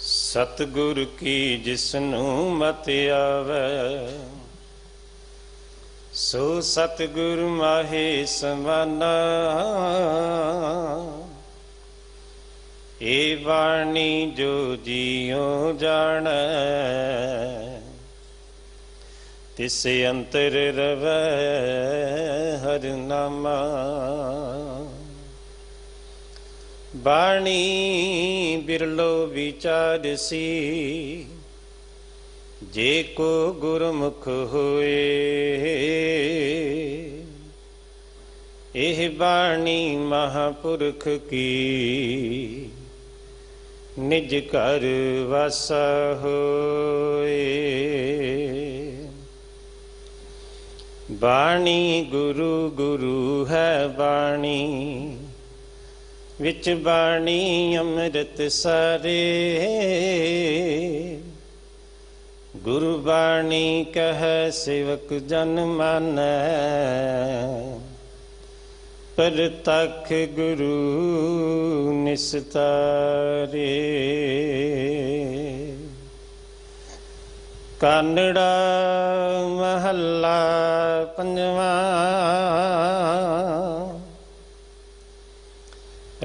सतगुर की जिसनू मत आवे, सो सतगुर माहे समाना। ए वाणी जो जियो जाने, तिस अंतर रवै हर नामा। बाणी बिरलो विचारसी, जे को गुरमुख होए। एह बाणी महापुरख की, निज घर वासा होए। बाणी गुरु गुरु है बाणी, विच बाणी अमृत सारे। गुरु बाणी कह सेवक जन मानै, परतख गुरु निस्तारे। कानड़ा महला पंजवा।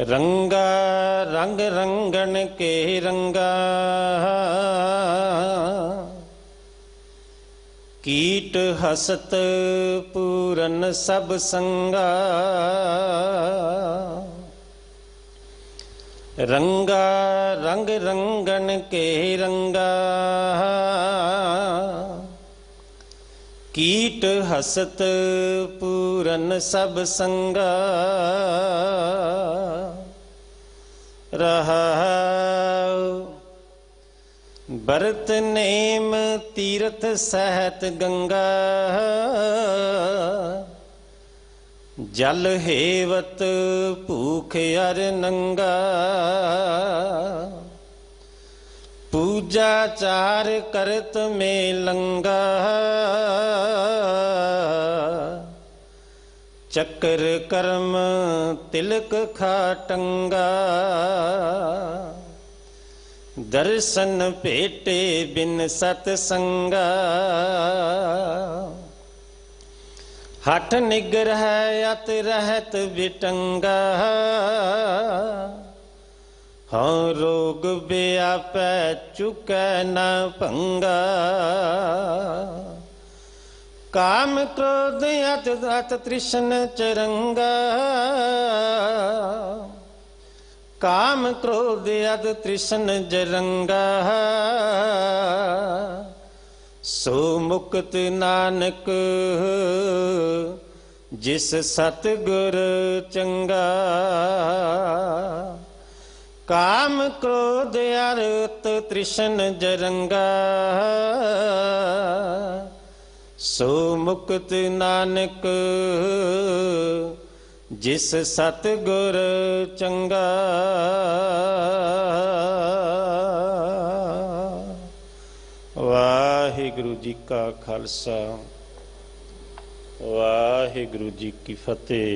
रंगा रंग रंगन के रंगा, कीट हसत पूरन सब संगा। रंगा रंग रंगन के रंगा, कीट हसत पूरन सब संगा। रहाउ भरत नेम तीरथ सहत गंगा, जल हेवत भूख अर नंगा। पूजा चार करत में लंगा, चक्र कर्म तिलक खाटंगा। दर्शन भेटे बिन सतसंगा, हठ निग्रह अत रहत बिटंगा। हाँ रोग व्यापै चुकै न भंगा, काम क्रोध अत तृष्ण चरंगा। काम क्रोध अत तृष्ण जरंगा, सो मुक्त नानक जिस सतगुर चंगा। काम क्रोध अत तृष्ण जरंगा, सो मुक्त नानक जिस सतगुर चंगा। वाहिगुरु जी का खालसा, वाहिगुरु जी की फतेह।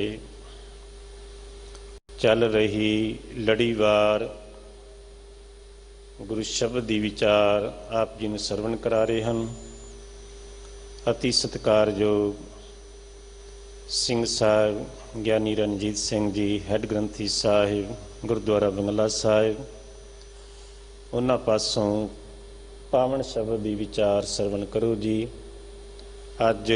चल रही लड़ीवार गुरु शब्द दी विचार आप जी नूं सरवण करा रहे हैं। अति सत्कारयोग ਸਿੰਘ ਸਾਹਿਬ ਗਿਆਨੀ ਰਣਜੀਤ ਸਿੰਘ ਜੀ, ਹੈੱਡ ਗ੍ਰੰਥੀ ਸਾਹਿਬ ਗੁਰਦੁਆਰਾ ਬੰਗਲਾ ਸਾਹਿਬ, ਉਹਨਾਂ ਪਾਸੋਂ ਪਾਵਨ ਸ਼ਬਦ ਦੀ ਵਿਚਾਰ ਸਰਵਣ ਕਰੋ ਜੀ। ਅੱਜ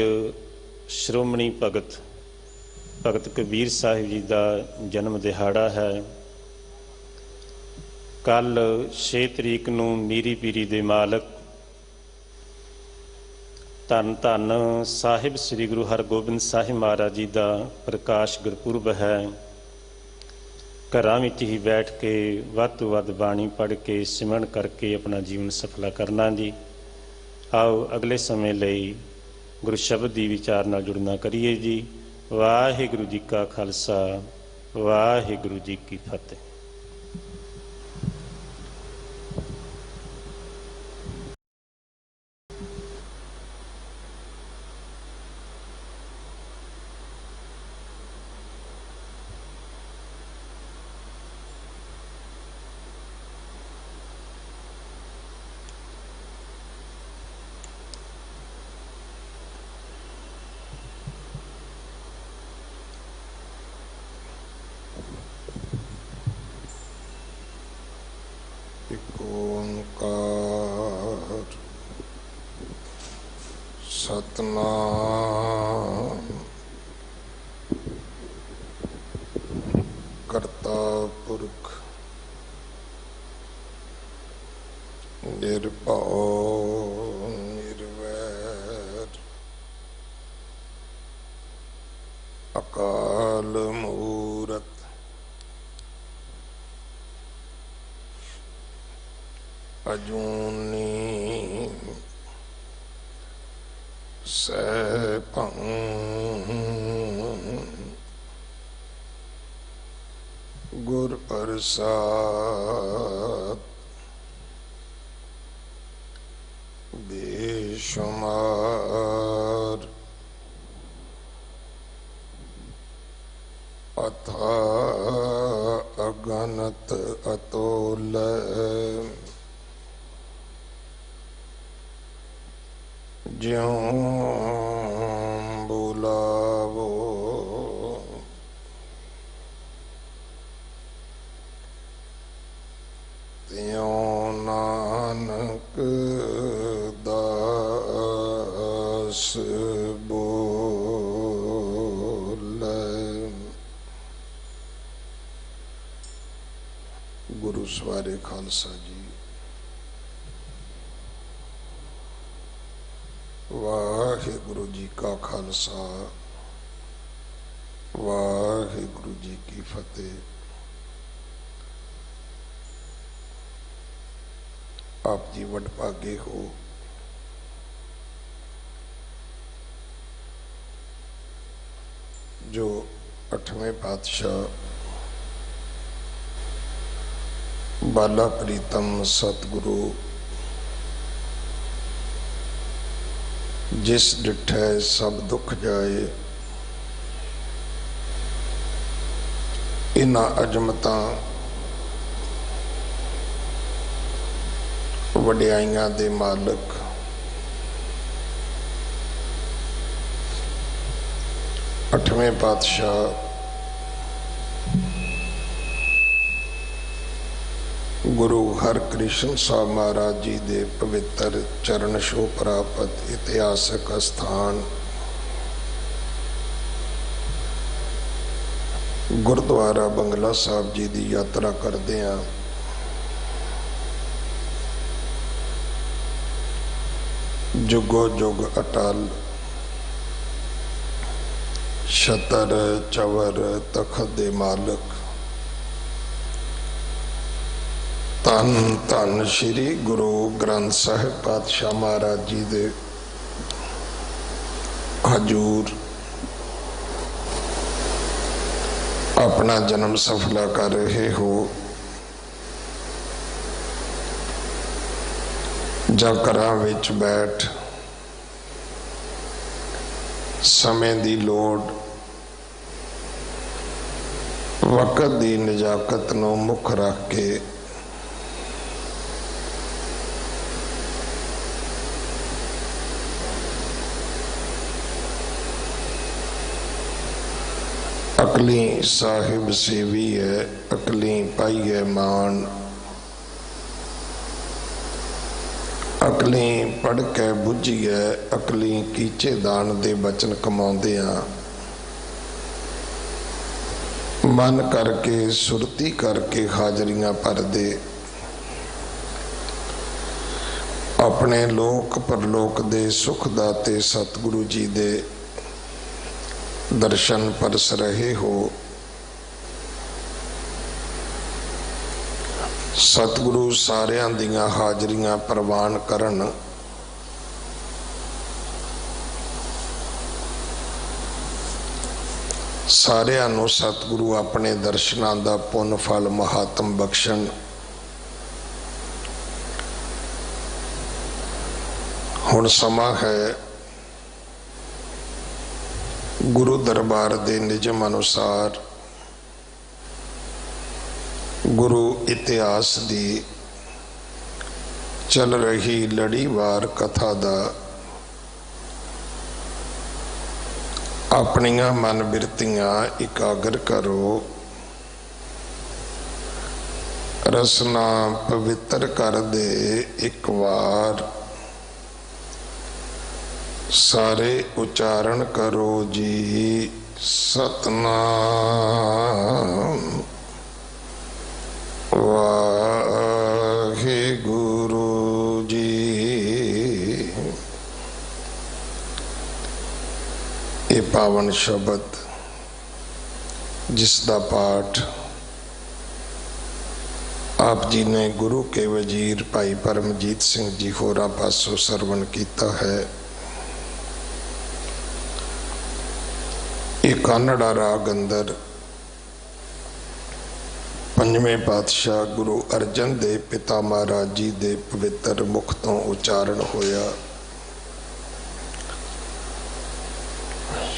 ਸ਼੍ਰੋਮਣੀ ਭਗਤ ਕਬੀਰ ਸਾਹਿਬ ਜੀ ਦਾ ਜਨਮ ਦਿਹਾੜਾ ਹੈ। ਕੱਲ੍ਹ 6 ਤਰੀਕ ਨੂੰ ਮੀਰੀ ਪੀਰੀ ਦੇ ਮਾਲਕ ਧੰਨ ਧੰਨ ਸਾਹਿਬ ਸ੍ਰੀ ਗੁਰੂ ਹਰਗੋਬਿੰਦ ਸਾਹਿਬ ਮਹਾਰਾਜ ਜੀ ਦਾ ਪ੍ਰਕਾਸ਼ ਗੁਰਪੁਰਬ ਹੈ। ਘਰਾਂ ਵਿੱਚ ਹੀ ਬੈਠ ਕੇ ਵੱਧ ਤੋਂ ਵੱਧ ਬਾਣੀ ਪੜ੍ਹ ਕੇ ਸਿਮਰਨ ਕਰਕੇ ਆਪਣਾ ਜੀਵਨ ਸਫਲਾ ਕਰਨਾ ਜੀ। ਆਓ ਅਗਲੇ ਸਮੇਂ ਲਈ ਗੁਰੂ ਸ਼ਬਦ ਦੀ ਵਿਚਾਰ ਨਾਲ ਜੁੜਨਾ ਕਰੀਏ ਜੀ। ਵਾਹਿਗੁਰੂ ਜੀ ਕਾ ਖਾਲਸਾ, ਵਾਹਿਗੁਰੂ ਜੀ ਕੀ ਫਤਿਹ। सतनाम करता पुरख निर्भय निर्वैर अकाल मूरत अजूनी सैभं गुर प्रसाद बेशुमार अथाह अगणित अतुल्य ज्यों बुलावो त्यों नानक दास बोले। गुरु सवारे खालसा जी। वाहिगुरु जी का खालसा वाहिगुरु जी की फतेह। आप जी वडभागे हो जो 8वें पातशाह बाला प्रीतम सतगुरु जिस डिठै सब दुख जाए इन्हां अजमतां वड्याइयां दे मालक अठवें पातशाह गुरु हरकृष्ण साहब महाराज जी दे पवित्र चरण छो प्राप्त इतिहासक स्थान गुरुद्वारा बंगला साहब जी की यात्रा करते हैं। जुगो जुग अटल छतर चवर तखत दे मालक धन धन श्री गुरु ग्रंथ साहिब पातशाह महाराज जी दे हजूर अपना जन्म सफला कर रहे हो जा घरां विच बैठ समय दी लोड़ वक़्त दी नजाकत नूं मुख रख के अकली साहिब सेवी है अकली पाई है मान अकली पढ़ के बुझी है अकली कीचे दान दे बचन कमाउंदे आ मन करके सुरती करके हाजरियां भर दे अपने लोक परलोक दे सुख दाते सतगुरु जी दे दर्शन परस रहे हो। सतगुरु सारियां दियां हाजरियां प्रवान करन सारियां नूं सतगुरु अपने दर्शनां दा पुन फल महात्म बख्शण। हुण समा है गुरु दरबार दे निजम अनुसार गुरु इतिहास दी चल रही लड़ीवार कथा दा अपनियां मन बिरतियां इकागर करो रसना पवित्र कर दे एक बार सारे उच्चारण करो जी सतनाम वाहेगुरु जी। ये पावन शब्द जिसका पाठ आप जी ने गुरु के वजीर भाई परमजीत सिंह जी होरां पासों सरवण किया है। ये कानड़ा राग अंदर पंजवें पातशाह गुरु अर्जन देव पिता महाराज जी दे पवित्र मुख तो उच्चारण होया।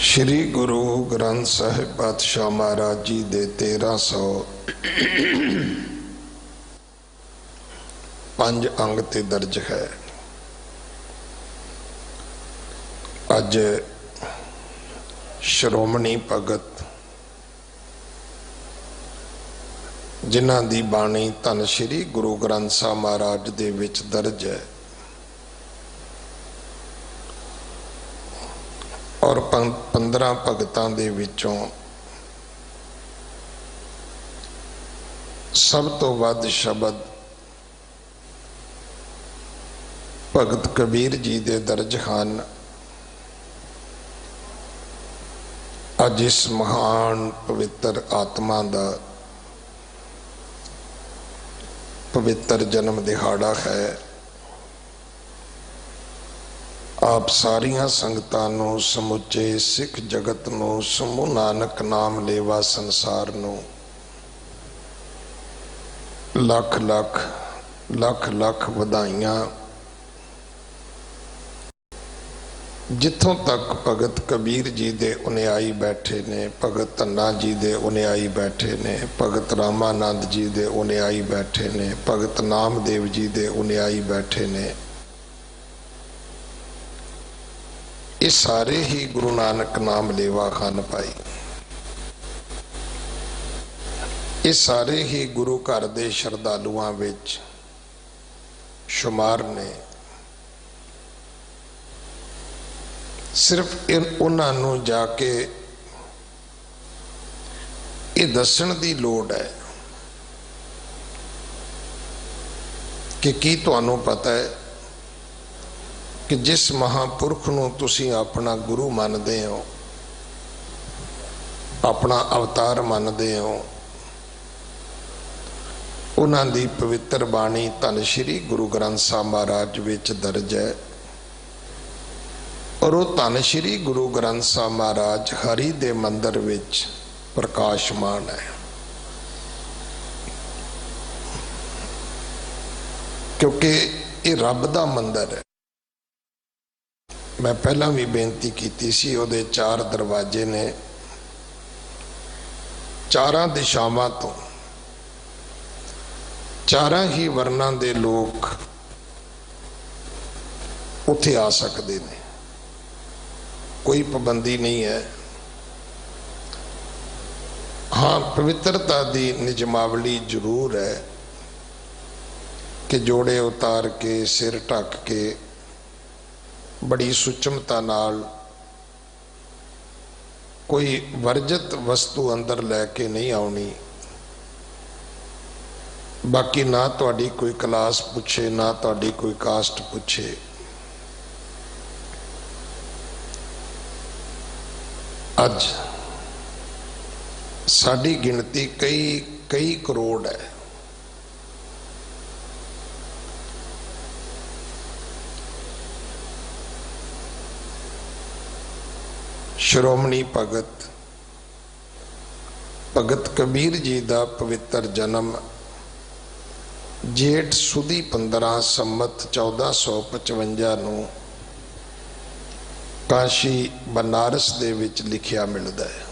श्री गुरु ग्रंथ साहिब पातशाह महाराज जी दे 1305 अंग ते दर्ज है। अज श्रोमणी भगत जिन्हां दी बाणी धन श्री गुरु ग्रंथ साहिब महाराज दे विच दर्ज है और 15 भगतां दे विचों सब तो वध शब्द भगत कबीर जी दे दर्ज हैं। अज इस महान पवित्र आत्मा दा पवित्र जन्म दिहाड़ा है। आप सारिया संगतां नूं समुचे सिख जगत नूं समूह नानक नाम लेवा संसार नूं लख लख लख लख वधाइयां। जिथों तक भगत कबीर जी दे अनुयायी बैठे ने, भगत धन्ना जी दे अनुयायी बैठे ने, भगत रामानंद जी दे अनुयायी बैठे ने, भगत नामदेव जी दे अनुयायी बैठे ने, ये सारे ही गुरु नानक नाम लेवा खान पाई। ये सारे ही गुरु घर दे श्रद्धालुआं विच शुमार ने। सिर्फ उन्हां नूं जाके ये दस्सण दी लोड़ है कि की तुहानूं पता है कि जिस महापुरख नूं तुसीं अपना गुरु मानदे हो, अपना अवतार मानदे हो, उन्हां दी पवित्र बाणी धन श्री गुरु ग्रंथ साहिब महाराज विच दर्ज है और वो धन श्री गुरु ग्रंथ साहिब महाराज हरि दे मंदिर विच प्रकाशमान है। क्योंकि ये रब दा मंदिर है। मैं पहला भी बेनती की सी, उहदे 4 दरवाजे ने, 4 दिशावां तो 4 ही वर्णां दे लोग उत्थे आ सकते हैं। कोई पाबंदी नहीं है। हाँ, पवित्रता दी निजमावली जरूर है कि जोड़े उतार के सिर ढक के बड़ी सूक्ष्मता नाल कोई वर्जित वस्तु अंदर लैके नहीं आउणी। बाकी ना तुहाडी कोई क्लास पूछे, ना तुहाडी कोई कास्ट पूछे। अज साडी गिनती कई कई करोड़ है। श्रोमणी भगत भगत कबीर जी का पवित्र जन्म जेठ सुदी 15 संमत 1455 नूं काशी बनारस दे विच लिखिया मिलता है।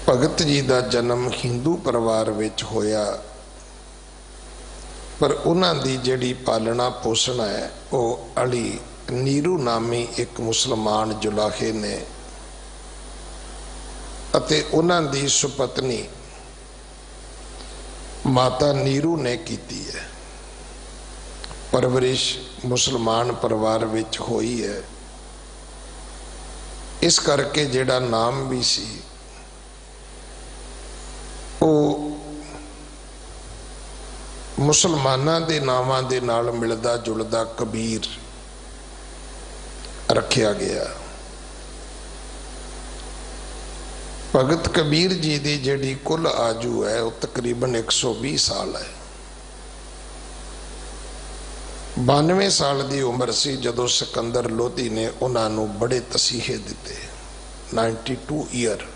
भगत जी का जन्म हिंदू परिवार विच होया, पर उन्हां दी जिहड़ी पालना पोषण है वो अली नीरू नामी एक मुसलमान जुलाहे ने अते उन्हां दी सुपत्नी माता नीरू ने कीती है। परवरिश मुसलमान परिवार विच होई है, इस करके जिहड़ा नाम भी सी वो मुसलमानां दे नावां दे नाल मिलदा जुलदा कबीर रखिया गया। भगत कबीर जी की जिहड़ी कुल आजू है वो तकरीबन 120 साल है। 92 साल की उम्र सी जदों सिकंदर लोधी ने उन्होंने बड़े तसीहे दिते। 92 ईयर।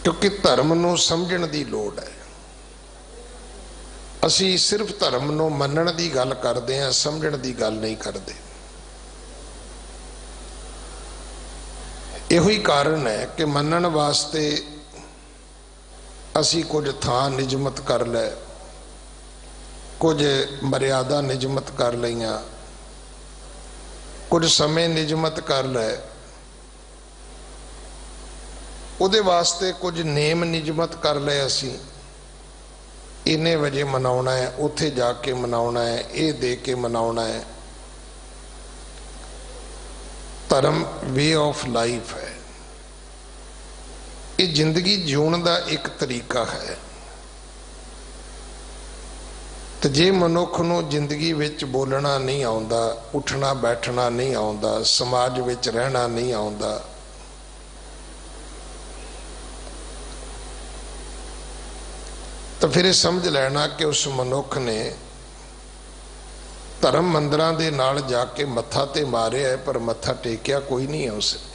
क्योंकि धर्म नूं समझण दी लोड़ है। असी सिर्फ धर्म नूं मनण दी गल करदे हां, समझण दी गल नहीं करते। इहो ही कारण है कि मनण वास्ते असी कुछ थां निजमत कर लै, कुछ मर्यादा निजमत कर लईआं, कुछ समय निजमत कर लै, उहदे वास्ते कुछ नेम निजमत कर ले। असी इन्ने वजे मनाउणा है, उत्थे जाके मनाउणा है, ये दे के मनाउणा है। धर्म वे ऑफ लाइफ है, ये जिंदगी जीवन का एक तरीका है। तो जे मनुख नूं जिंदगी विच बोलना नहीं आउंदा, उठना बैठना नहीं आउंदा, समाज विच रहना नहीं आउंदा, तो फिर समझ लेना कि उस मनुख ने धर्म मंदिरां दे नाल जाके मत्था ते मारे है, पर मत्था टेकिया कोई नहीं है उसने।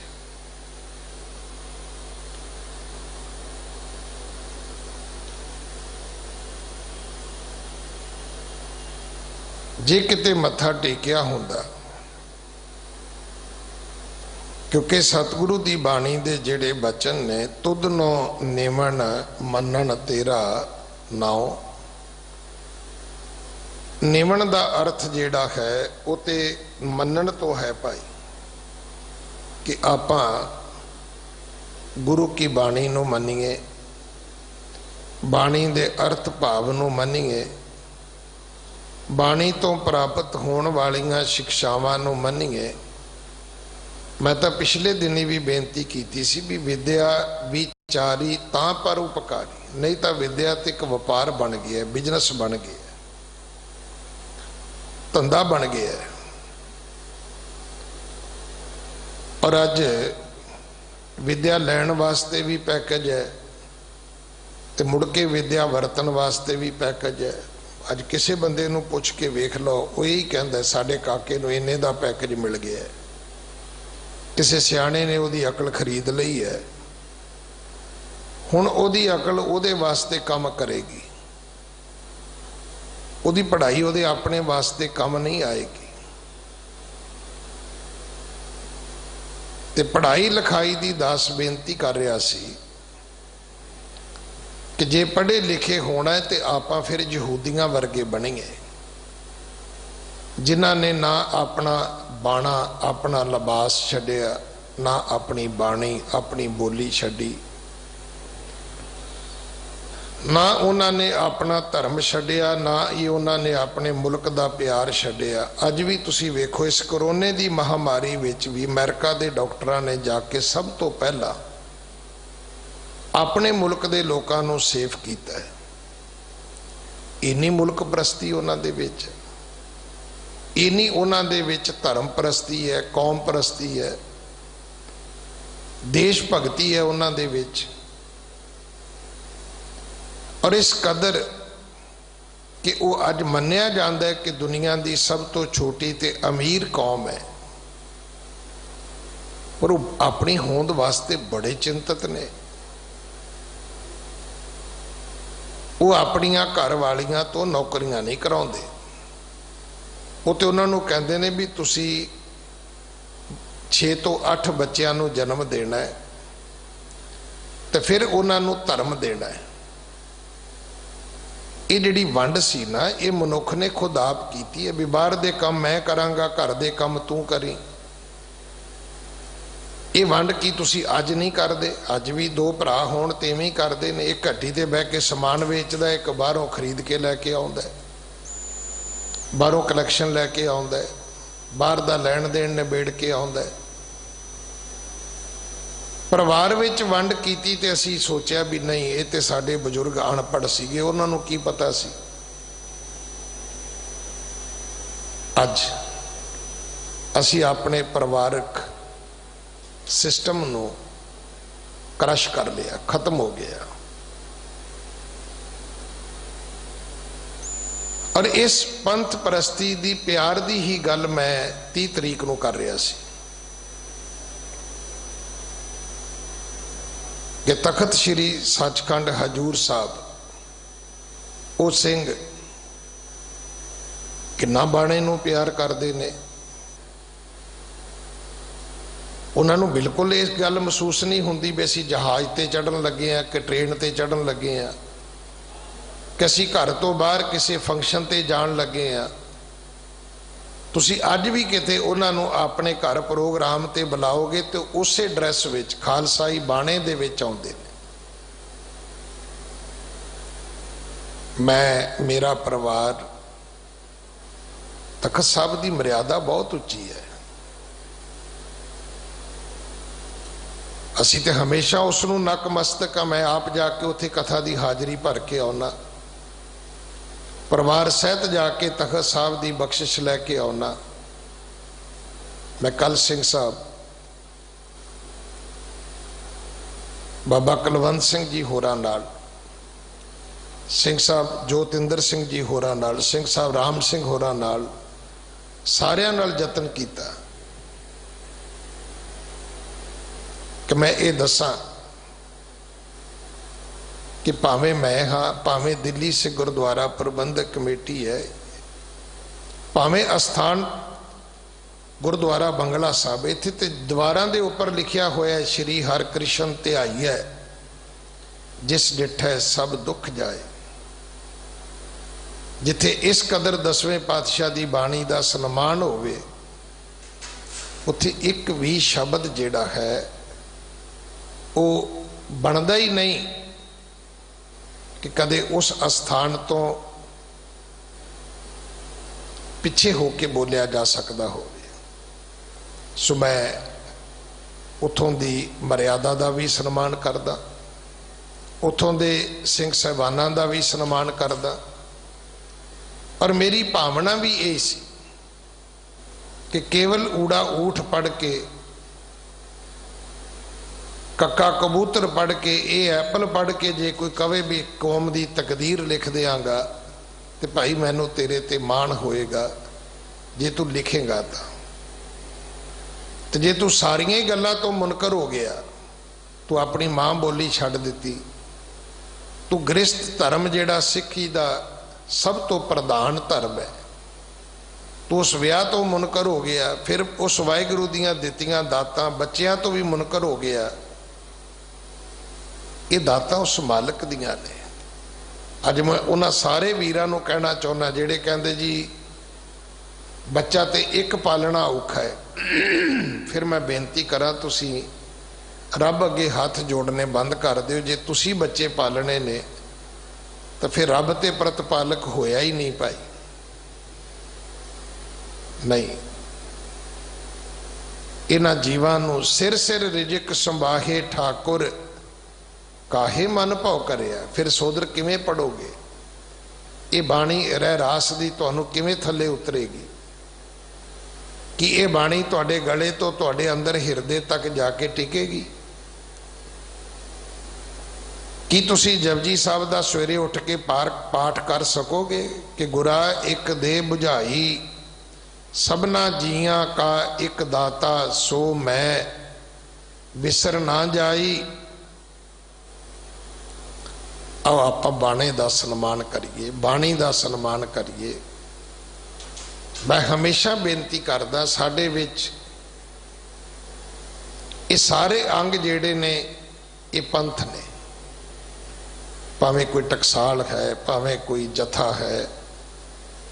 जे किते मत्था टेकिया हुंदा, क्योंकि सतगुरु दी बाणी दे जेड़े बचन ने, तुद नो नेमन मनन तेरा नाओ। निमन का अर्थ जेड़ा है वो ते मनन तो है भाई, कि आपां गुरु की बाणी नूं मन्नीए, बाणी दे अर्थ भाव नूं मन्नीए, बाणी तो प्राप्त होने वालियां शिक्षावां नूं मन्नीए। मैं तो पिछले दिन ही भी बेनती की सी भी विद्या विचारी तां पर उपकारी, नहीं तो विद्या तो एक व्यापार बन गया, बिजनेस बन गया, धंधा बन गया। और अज विद्या लैण वास्ते भी पैकेज है, तो मुड़ के विद्या वरतन वास्ते भी पैकेज है। अज किसी बंदे नूं पुछ के वेख लो, वो यही कहंदा साडे काके नूं इन्ने दा पैकेज मिल गया है। किसी सियाणे ने उहदी अकल खरीद लई है, हुण उहदी अकल उहदे वास्ते काम करेगी, उहदी पढ़ाई उहदे अपने वास्ते काम नहीं आएगी। ते पढ़ाई लिखाई दी दास बेनती कर रहा सी कि जे पढ़े लिखे होना है तो आपां फिर यहूदियां वर्गे बणीए, जिन्हां ने ना अपना बाणा अपना लिबास छड्डिया, ना अपनी बाणी अपनी बोली छड्डी, ना उन्होंने अपना धर्म छड्डिया, ना ही उन्होंने अपने मुल्क का प्यार छड्डिया। अज भी तुसी वेखो इस करोने की महामारी विच भी अमेरिका के डॉक्टरां ने जाके सब तो पहला अपने मुल्क के लोगों को सेफ किया है। इन्नी मुल्क परस्ती उन्हां दे विच, इन्नी उन्हां दे विच धर्म परस्ती है, कौम परस्ती है, देश भगती है उन्हां दे विच। और इस कदर कि वो अज मन्निया जाता है कि दुनिया की सब तो छोटी ते अमीर कौम है, पर वो अपनी होंद वास्ते बड़े चिंतित ने। वो अपनियां घर वालियां तो नौकरियां नहीं कराउंदे, वो तो उन्होंने कहते हैं भी तुसी 6 तो 8 बच्चों को जन्म देना है, तो फिर उन्होंने धर्म देना है। ये जिहड़ी वंड सी ना, ये मनुख ने खुद आप की है भी बाहर दे काम मैं करांगा, घर दे काम तू करी। ये वंड की तुसी अज नहीं करते? अज भी दो भरा होण ते इवें ही करते हैं। एक घट्टी ते बह के समान वेचदा, एक बाहरों खरीद के लैके आउंदा, बाहरों कलैक्शन लैके आउंदा, बाहर दा लैण देण निबेड़ के आउंदा। परिवार विच वंड कीती ते असीं सोचिया भी नहीं ये ते साडे बजुर्ग अणपढ़ सीगे, उन्हां नूं की पता सी। अज असीं अपने परिवारक सिस्टम नूं क्रश कर लिया, खत्म हो गया। और इस पंथ परस्ती दी प्यार दी ही गल मैं 30 तरीक नूं कर रहा सी कि तखत श्री सचखंड हजूर साहब वो सिंह किन्ना बाणे नूं प्यार करते ने। उन्होंने बिल्कुल इस गल महसूस नहीं होंदी भी असीं जहाज़ ते चढ़न लगे हैं कि ट्रेन ते चढ़न लगे हैं कि असीं घर तो बाहर किसी फंक्शन ते जान लगे हैं। तुसीं अज भी किते उन्होंने अपने घर प्रोग्राम ते बुलाओगे तो उस ड्रैस विच खालसाई बाणे दे विच आउंदे ने। मैं मेरा परिवार तखत साहब की मर्यादा बहुत उच्ची है। असीं ते हमेशा उसनूं नकमस्तक हाँ। मैं आप जाके उत्थे कथा की हाज़री भर के आउना, परिवार सहित जाके तखत साहब की बख्शिश लैके आउना। मैं कल सिंह साहब बाबा कुलवंत सिंह जी होरां नाल, सिंह साहब जोतिंदर सिंह जी होरां नाल, सिंह साहब राम सिंह होरां नाल, सारियां नाल यतन कीता कि मैं ये दसा कि भावें मैं हाँ, भावें दिल्ली से गुरुद्वारा प्रबंधक कमेटी है, भावें अस्थान गुरुद्वारा बंगला साहब, इत्थे ते द्वारां दे उपर लिखिया होया है श्री हरकृष्ण ध्याई है जिस डिठै सब दुख जाए। जिथे इस कदर 10वें पातशाह की बाणी का सन्मान होवे उत्थे एक भी शब्द जिहड़ा है वो बनता ही नहीं कि कदे उस अस्थान तो पिछे होके बोलिया जा सकता हो। सो मैं उतों की मर्यादा का भी सन्मान करदा, उतों के सिंह साहिबानां का भी सन्मान करदा। और मेरी भावना भी यही सी कि केवल ऊड़ा ऊठ पढ़ के, कक्का कबूतर पढ़ के, ये एप्पल पढ़ के जे कोई कहे भी कौम की तकदीर लिख देंगा तो भाई मैनू तेरे ते माण होएगा जे तू लिखेगा। तो जे तू सारिया ही गल्लां तो मुनकर हो गया, तू अपनी माँ बोली छड्ड दिती, तू गृहस्थ धर्म जिहड़ा सिक्खी दा सब तो प्रधान धर्म है, तू उस विआह तो मुनकर हो गया, फिर उस वाहिगुरू दीआं दित्तियां दातां बच्चियां तो भी मुनकर हो गया। ये दातां उस मालक दियां ने। अज मैं उन्हां सारे वीरां नूं कहना चाहुंदा जिहड़े कहंदे जी बच्चा तो एक पालना औखा है। फिर मैं बेनती करा तुसी रब अगे हाथ जोड़ने बंद कर दिओ। जे तुसी बच्चे पालने ने तो फिर रब ते प्रतिपालक होया ही नहीं भाई, नहीं। इन्हां जीवां नूं सिर सिर रिजिक संभाहे ठाकुर काहे मन भाव करिया। फिर सोदर किवें पढ़ोगे? ये बाणी रह रास दी तुहानूं किवें थल्ले उतरेगी कि ये बाणी तुहाडे गले तो तुहाडे अंदर हिरदे तक जाके टिकेगी? की तुसी जपजी साहब दा सवेरे उठ के पाठ कर सकोगे कि गुरा एक दे बुझाई सबना जियां का एक दाता सो मैं विसर ना जाई। आओ आप बाणे दा सन्मान करिए, बाणी दा सन्मान करिए। मैं हमेशा बेनती करदा साडे विच ये सारे अंग जेड़े ने ये पंथ ने, भावें कोई टकसाल है, भावें कोई जथा है,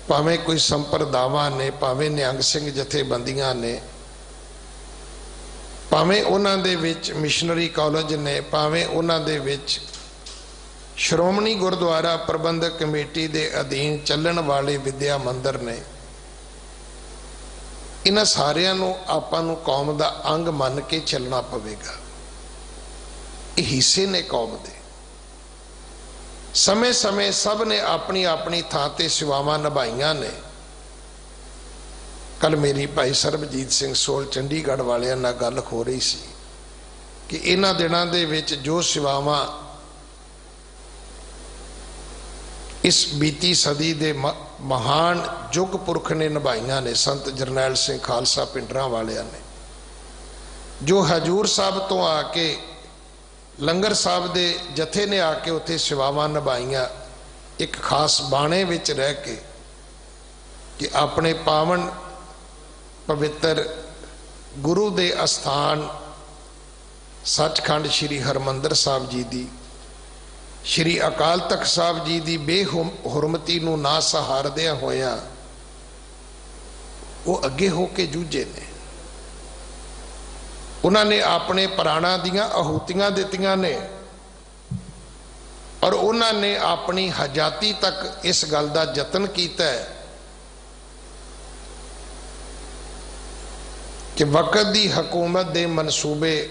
भावें कोई संप्रदावां ने, भावें निहंग सिंह जथेबंदियां ने, ਭਾਵੇਂ ਉਹਨਾਂ ਦੇ ਵਿੱਚ ਮਿਸ਼ਨਰੀ ਕਾਲਜ ਨੇ, ਭਾਵੇਂ ਉਹਨਾਂ ਦੇ ਵਿੱਚ ਸ਼੍ਰੋਮਣੀ ਗੁਰਦੁਆਰਾ ਪ੍ਰਬੰਧਕ ਕਮੇਟੀ ਦੇ ਅਧੀਨ ਚੱਲਣ ਵਾਲੇ ਵਿਦਿਆ ਮੰਦਰ ਨੇ, ਇਹਨਾਂ ਸਾਰਿਆਂ ਨੂੰ ਆਪਾਂ ਨੂੰ ਕੌਮ ਦਾ ਅੰਗ ਮੰਨ ਕੇ ਚੱਲਣਾ ਪਵੇਗਾ। ਇਹ ਹਿੱਸੇ ਨੇ ਕੌਮ ਦੇ। ਸਮੇਂ ਸਮੇਂ ਸਭ ਨੇ ਆਪਣੀ ਆਪਣੀ ਥਾਂ ਤੇ ਸੇਵਾਵਾਂ ਨਿਭਾਈਆਂ ਨੇ। ਕੱਲ ਮੇਰੀ ਭਾਈ ਸਰਬਜੀਤ ਸਿੰਘ ਸੋਲ ਚੰਡੀਗੜ੍ਹ ਵਾਲਿਆਂ ਨਾਲ ਗੱਲ ਹੋ ਰਹੀ ਸੀ ਕਿ ਇਹਨਾਂ ਦਿਨਾਂ ਦੇ ਵਿੱਚ ਜੋ ਸੇਵਾਵਾਂ ਇਸ ਬੀਤੀ ਸਦੀ ਦੇ ਮਹਾਨ ਯੁੱਗ ਪੁਰਖ ਨੇ ਨਿਭਾਈਆਂ ਨੇ, ਸੰਤ ਜਰਨੈਲ ਸਿੰਘ ਖਾਲਸਾ ਪਿੰਡਰਾਂ ਵਾਲਿਆਂ ਨੇ, ਜੋ ਹਜੂਰ ਸਾਹਿਬ ਤੋਂ ਆ ਕੇ ਲੰਗਰ ਸਾਹਿਬ ਦੇ ਜਥੇ ਨੇ ਆ ਕੇ ਉੱਥੇ ਸੇਵਾਵਾਂ ਨਿਭਾਈਆਂ, ਇੱਕ ਖਾਸ ਬਾਣੇ ਵਿੱਚ ਰਹਿ ਕੇ, ਕਿ ਆਪਣੇ ਪਾਵਨ ਪਵਿੱਤਰ ਗੁਰੂ ਦੇ ਅਸਥਾਨ ਸੱਚਖੰਡ ਸ੍ਰੀ ਹਰਮੰਦਰ ਸਾਹਿਬ ਜੀ ਦੀ, ਸ੍ਰੀ ਅਕਾਲ ਤਖਤ ਸਾਹਿਬ ਜੀ ਦੀ ਬੇਹੁਰਮਤੀ ਨੂੰ ਨਾ ਸਹਾਰਦਿਆਂ ਹੋਇਆਂ ਉਹ ਅੱਗੇ ਹੋ ਕੇ ਜੂਝੇ ਨੇ। ਉਹਨਾਂ ਨੇ ਆਪਣੇ ਪ੍ਰਾਣਾਂ ਦੀਆਂ ਆਹੂਤੀਆਂ ਦਿੱਤੀਆਂ ਨੇ ਔਰ ਉਹਨਾਂ ਨੇ ਆਪਣੀ ਹਜ਼ਾਤੀ ਤੱਕ ਇਸ ਗੱਲ ਦਾ ਯਤਨ ਕੀਤਾ ਹੈ ਕਿ ਵਕਤ ਦੀ ਹਕੂਮਤ ਦੇ ਮਨਸੂਬੇ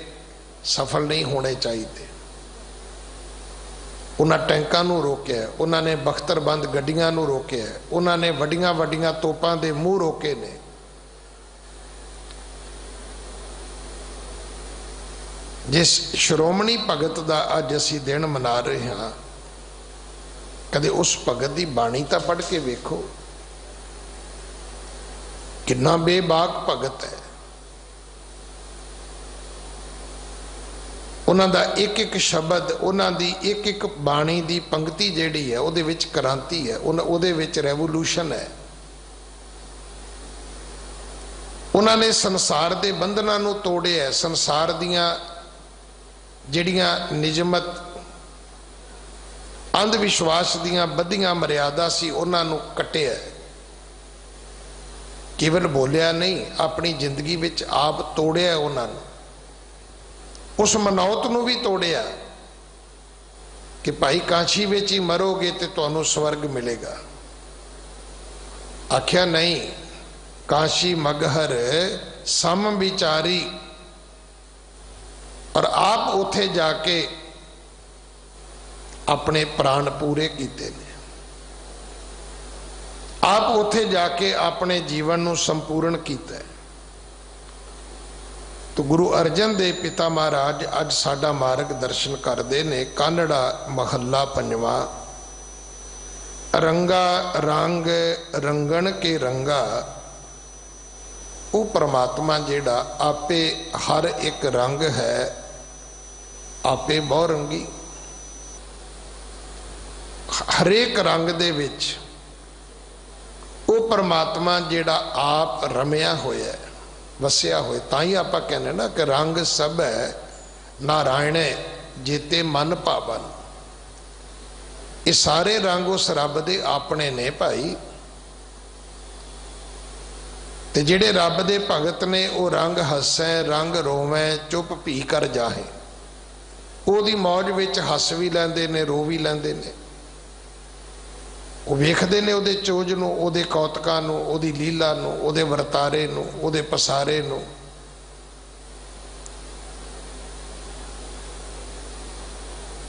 ਸਫਲ ਨਹੀਂ ਹੋਣੇ ਚਾਹੀਦੇ। ਉਹਨਾਂ ਟੈਂਕਾਂ ਨੂੰ ਰੋਕਿਆ, ਉਹਨਾਂ ਨੇ ਬਖਤਰਬੰਦ ਗੱਡੀਆਂ ਨੂੰ ਰੋਕਿਆ, ਉਹਨਾਂ ਨੇ ਵੱਡੀਆਂ ਵੱਡੀਆਂ ਤੋਪਾਂ ਦੇ ਮੂੰਹ ਰੋਕੇ ਨੇ। ਜਿਸ ਸ਼੍ਰੋਮਣੀ ਭਗਤ ਦਾ ਅੱਜ ਅਸੀਂ ਦਿਨ ਮਨਾ ਰਹੇ ਹਾਂ, ਕਦੇ ਉਸ ਭਗਤ ਦੀ ਬਾਣੀ ਤਾਂ ਪੜ੍ਹ ਕੇ ਵੇਖੋ, ਕਿੰਨਾ ਬੇਬਾਕ ਭਗਤ ਹੈ। ਉਹਨਾਂ ਦਾ ਇੱਕ ਇੱਕ ਸ਼ਬਦ, ਉਹਨਾਂ ਦੀ ਇੱਕ ਇੱਕ ਬਾਣੀ ਦੀ ਪੰਕਤੀ ਜਿਹੜੀ ਹੈ ਉਹਦੇ ਵਿੱਚ ਕ੍ਰਾਂਤੀ ਹੈ, ਉਹਦੇ ਵਿੱਚ ਰੈਵੋਲੂਸ਼ਨ ਹੈ। ਉਹਨਾਂ ਨੇ ਸੰਸਾਰ ਦੇ ਬੰਧਨਾਂ ਨੂੰ ਤੋੜਿਆ, ਸੰਸਾਰ ਦੀਆਂ ਜਿਹੜੀਆਂ ਨਿਯਮਤ ਅੰਧ ਵਿਸ਼ਵਾਸ ਦੀਆਂ ਬੱਧੀਆਂ ਮਰਿਆਦਾ ਸੀ ਉਹਨਾਂ ਨੂੰ ਕੱਟਿਆ। ਕੇਵਲ ਬੋਲਿਆ ਨਹੀਂ, ਆਪਣੀ ਜ਼ਿੰਦਗੀ ਵਿੱਚ ਆਪ ਤੋੜਿਆ ਉਹਨਾਂ ਨੂੰ। ਉਸ ਮਨੌਤ ਨੂੰ ਵੀ ਤੋੜਿਆ ਕਿ ਭਾਈ ਕਾਸ਼ੀ ਵਿੱਚ ਹੀ ਮਰੋਗੇ ਤੇ ਤੁਹਾਨੂੰ ਸਵਰਗ ਮਿਲੇਗਾ। ਆਖਿਆ ਨਹੀਂ, ਕਾਸ਼ੀ ਮਗਹਰ ਸਮ ਵਿਚਾਰੀ, ਔਰ ਆਪ ਉੱਥੇ ਜਾ ਕੇ ਆਪਣੇ ਪ੍ਰਾਣ ਪੂਰੇ ਕੀਤੇ ਨੇ। ਆਪ ਉੱਥੇ ਜਾ ਕੇ ਆਪਣੇ ਜੀਵਨ ਨੂੰ ਸੰਪੂਰਨ ਕੀਤਾ। तो गुरु अर्जन देव पिता महाराज अज साडा मार्ग दर्शन करते ने। कानड़ा महला पंजवा, रंगा रंग रंगण के रंगा। वो परमात्मा जेड़ा आपे हर एक रंग है, आपे बहुरंगी। हरेक रंग दे विच वो परमात्मा जेड़ा आप रमिया होया है, वसिया होए। ताई आपां कहने ना कि रंग सब है नारायण जेते मन पावन। ये सारे रंग उस रब दे अपने ने भाई। ते जेड़े रब दे भगत ने वो रंग हसे रंग रोवे चुप भी कर जाहे। ओदी मौज विच हस भी लैंदे ने, रो भी लैंदे ने। वो वेखदे ने उहदे चोज नूं, उहदे कौतकां नूं, उहदी लीला नूं, उहदे वरतारे नूं, उहदे पसारे नूं।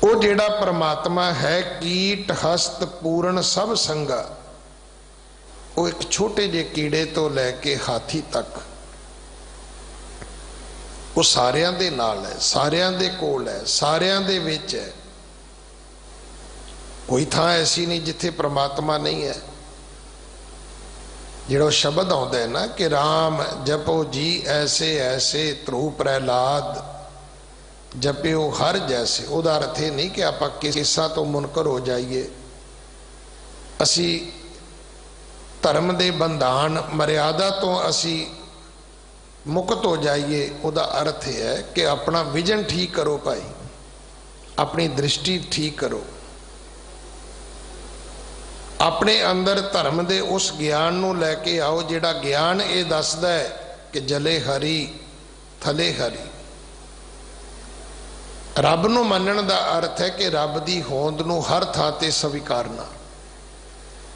वो जिहड़ा परमात्मा है कीट हस्त पूर्ण सब संगा। वो एक छोटे जे कीड़े तो लैके हाथी तक वो सारियां दे नाल है, सारियां दे कोल है, सारियां दे विच है। कोई थां ऐसी नहीं जिथे परमात्मा नहीं है। जो शब्द आउंदा है ना कि राम जपो जी ऐसे ऐसे ध्रुव प्रहलाद जपियो हर जैसे। उहदा अर्थ ये नहीं कि आपां केसां तो मुनकर हो जाइए, असी धर्म दे बंधान मर्यादा तो असी मुक्त हो जाइए। उहदा अर्थ है कि अपना विजन ठीक करो भाई, अपनी दृष्टि ठीक करो, अपने अंदर धर्म दे उस ज्ञान नूं लैके आओ जिहड़ा ज्ञान ये दसदा है कि जले हरी थले हरी। रब नूं मनण दा अर्थ है कि रब दी होंद नूं हर थां ते स्वीकारना।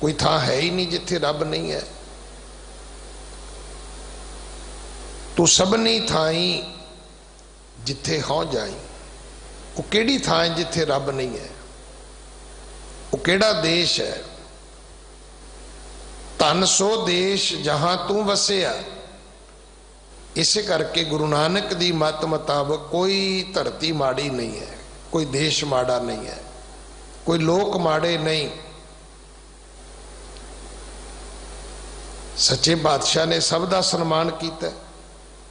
कोई थां है ही नहीं जिथे रब नहीं है। तू सबनी थाई जिथे हो जाई। वो केड़ी थां है जिथे रब नहीं है? वो केड़ा देश है? धन सो देश जहां तू वसिया। इसे करके गुरु नानक दी मत मुताबक कोई धरती माड़ी नहीं है, कोई देश माड़ा नहीं है, कोई लोक माड़े नहीं। सच्चे बादशाह ने सब का सन्मान किया।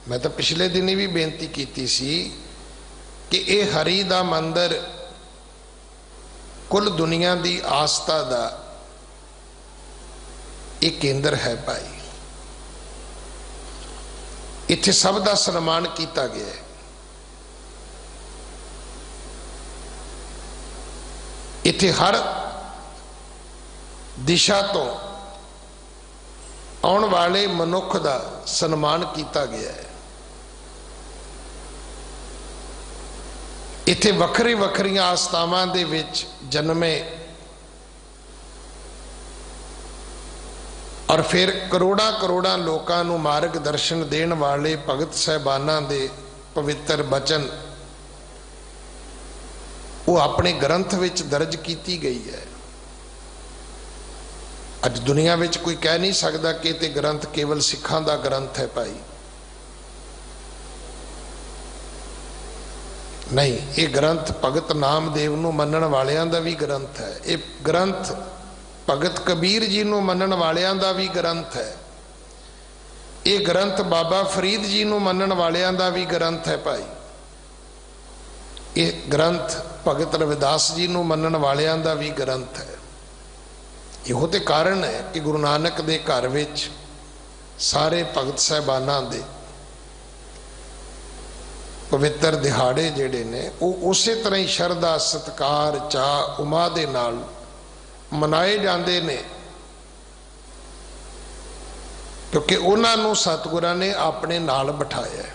मैं तो पिछले दिन ही भी बेनती की सी कि यह हरि दा मंदिर कुल दुनिया की आस्था का एक केंद्र है भाई। इत्थे सब का सन्मान किया गया है। इत्थे हर दिशा तो आने वाले मनुख का सन्मान किया गया है। इत्थे वखरी वखरियां आस्थावां दे विच जन्मे और फिर करोड़ां करोड़ां लोकां नूं मार्ग दर्शन देण वाले भगत साहिबानां दे पवित्र बचन वो अपने ग्रंथ विच दर्ज कीती गई है। अज दुनिया विच कोई कह नहीं सकता कि ते ग्रंथ केवल सिखां दा ग्रंथ है भाई। नहीं, ये ग्रंथ भगत नामदेव नूं मनण वालियां दा भी ग्रंथ है। ये ग्रंथ भगत कबीर जी नूं मनण वालियां दा भी ग्रंथ है। ये ग्रंथ बाबा फरीद जी नूं मनण वालियां दा भी ग्रंथ है भाई। ये ग्रंथ भगत रविदास जी नूं मनण वालियां दा भी ग्रंथ है। इहो ते कारण है कि गुरु नानक दे घर विच सारे भगत साहिबानां दे पवित्र दिहाड़े जिहड़े ने वो उसे तरह ही शरधा सत्कार चाह उमा दे नाल मनाए जाते ने, क्योंकि उन्होंने सतगुरां ने अपने नाल बिठाया,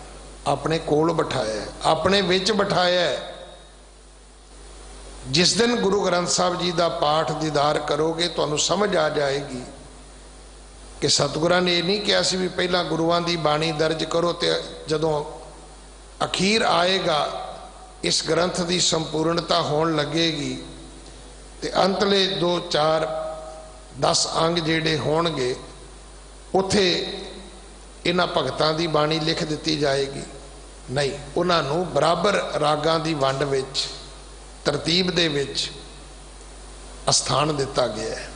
अपने कोल बिठाया, अपने विच बिठाया। जिस दिन गुरु ग्रंथ साहब जी का पाठ दीदार करोगे तो समझ आ जाएगी कि सतगुरां ने यह नहीं कहा सी भी पहला गुरुआं की बाणी दर्ज करो तो जदों अखीर आएगा इस ग्रंथ की संपूर्णता होने लगेगी ते अंतले 2 4 10 अंग जेड़े होणगे उथे इन्हां भगतां दी बाणी लिख दिती जाएगी। नहीं, उन्होंने बराबर रागां दी वंड विच तरतीब दे विच स्थान दिता गया है।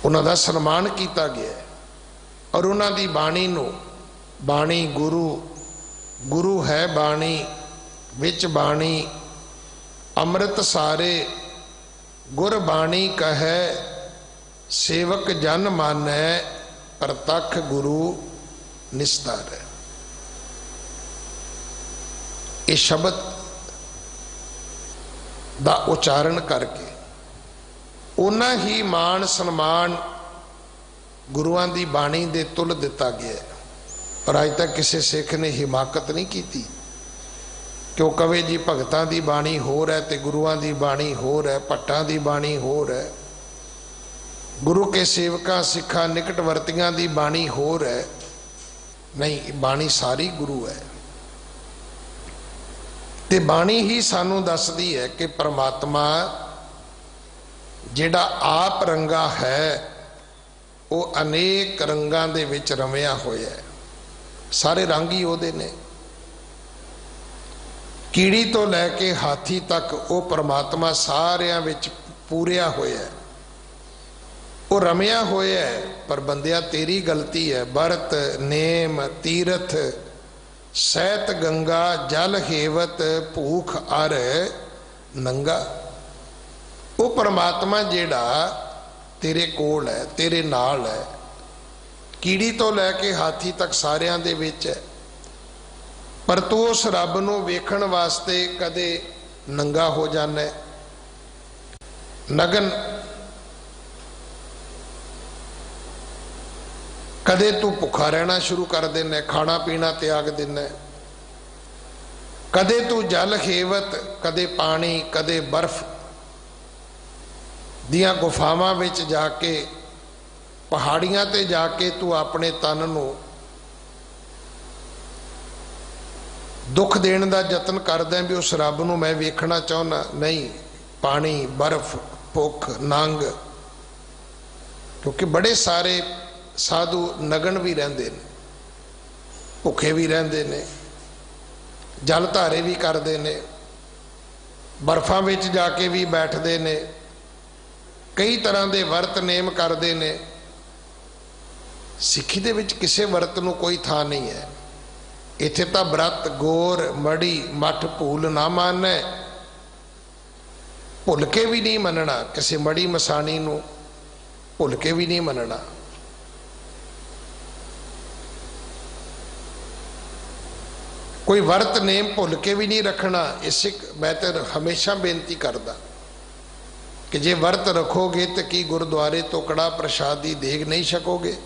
उन्हां दा सन्मान किया गया है और उन्हां दी बाणी नूं बाणी गुरु गुरु है बाणी विच बाणी अमृत सारे गुर बाणी कहे सेवक जन मानै प्रतख गुरु निस्तार। ये शब्द दा उच्चारण करके उन्ना ही मान सन्मान गुरुआं दी बाणी दे तुल दिता गया है। पर अज तक किसी सिख ने हिमाकत नहीं की क्यों कवे जी भगतां दी बाणी होर है ते गुरुआं दी बाणी होर है, भट्टां दी बाणी होर है, गुरु के सेवकां सिखा निकटवर्तियां दी बाणी होर है। नहीं, बाणी सारी गुरु है ते बाणी ही सानू दसदी है कि परमात्मा जिहड़ा आप रंगा है वो अनेक रंगां दे विच रमिया होया है। सारे रंग ही उहदे ने, कीड़ी तो लैके हाथी तक वो परमात्मा सारियां विच पूरिया होया है, वो रमिया होया है। पर बंदिया तेरी गलती है। बरत नेम तीरथ सैत गंगा जल हेवत भूख अर नंगा। वो परमात्मा जेड़ा तेरे कोल है, तेरे नाल है, कीड़ी तो लैके हाथी तक सारियां दे विच है। पर तू उस रब नूं वेखण वास्ते कदे नंगा हो जाना है, नगन, कदे तू भुखा रहना शुरू कर देना, खाना पीना त्याग देना, कदे तू जल हेवत, कदे पानी, कदे बर्फ दियां गुफावां विच जाके, पहाड़ियां ते जाके तू अपने तन नूं दुख देने का यतन करदा भी उस रब नूं मैं वेखना चाहुंदा। नहीं, पानी, बर्फ, भुख, नंग, क्योंकि बड़े सारे साधु नगन भी रहिंदे ने, भुखे भी रहिंदे ने, जल धारे भी करते ने, बर्फां विच जाके भी बैठते ने, कई तरह के वर्त नेम करते ने। सिੱਖੀ ਦੇ ਵਿੱਚ ਕਿਸੇ ਵਰਤ ਨੂੰ कोई थां नहीं है। इत्थे तां व्रत, गोर, मड़ी, मठ, भूल ना माने, भुल के भी नहीं मनना, किसी मड़ी मसाणी नूं भुल के भी नहीं मनना। कोई वर्त नेम भुल के भी नहीं रखना। इसे मैं तो हमेशा बेनती करदा कि जे वर्त रखोगे तो की गुरुद्वारे तो कड़ा प्रसाद की देग नहीं छकोगे,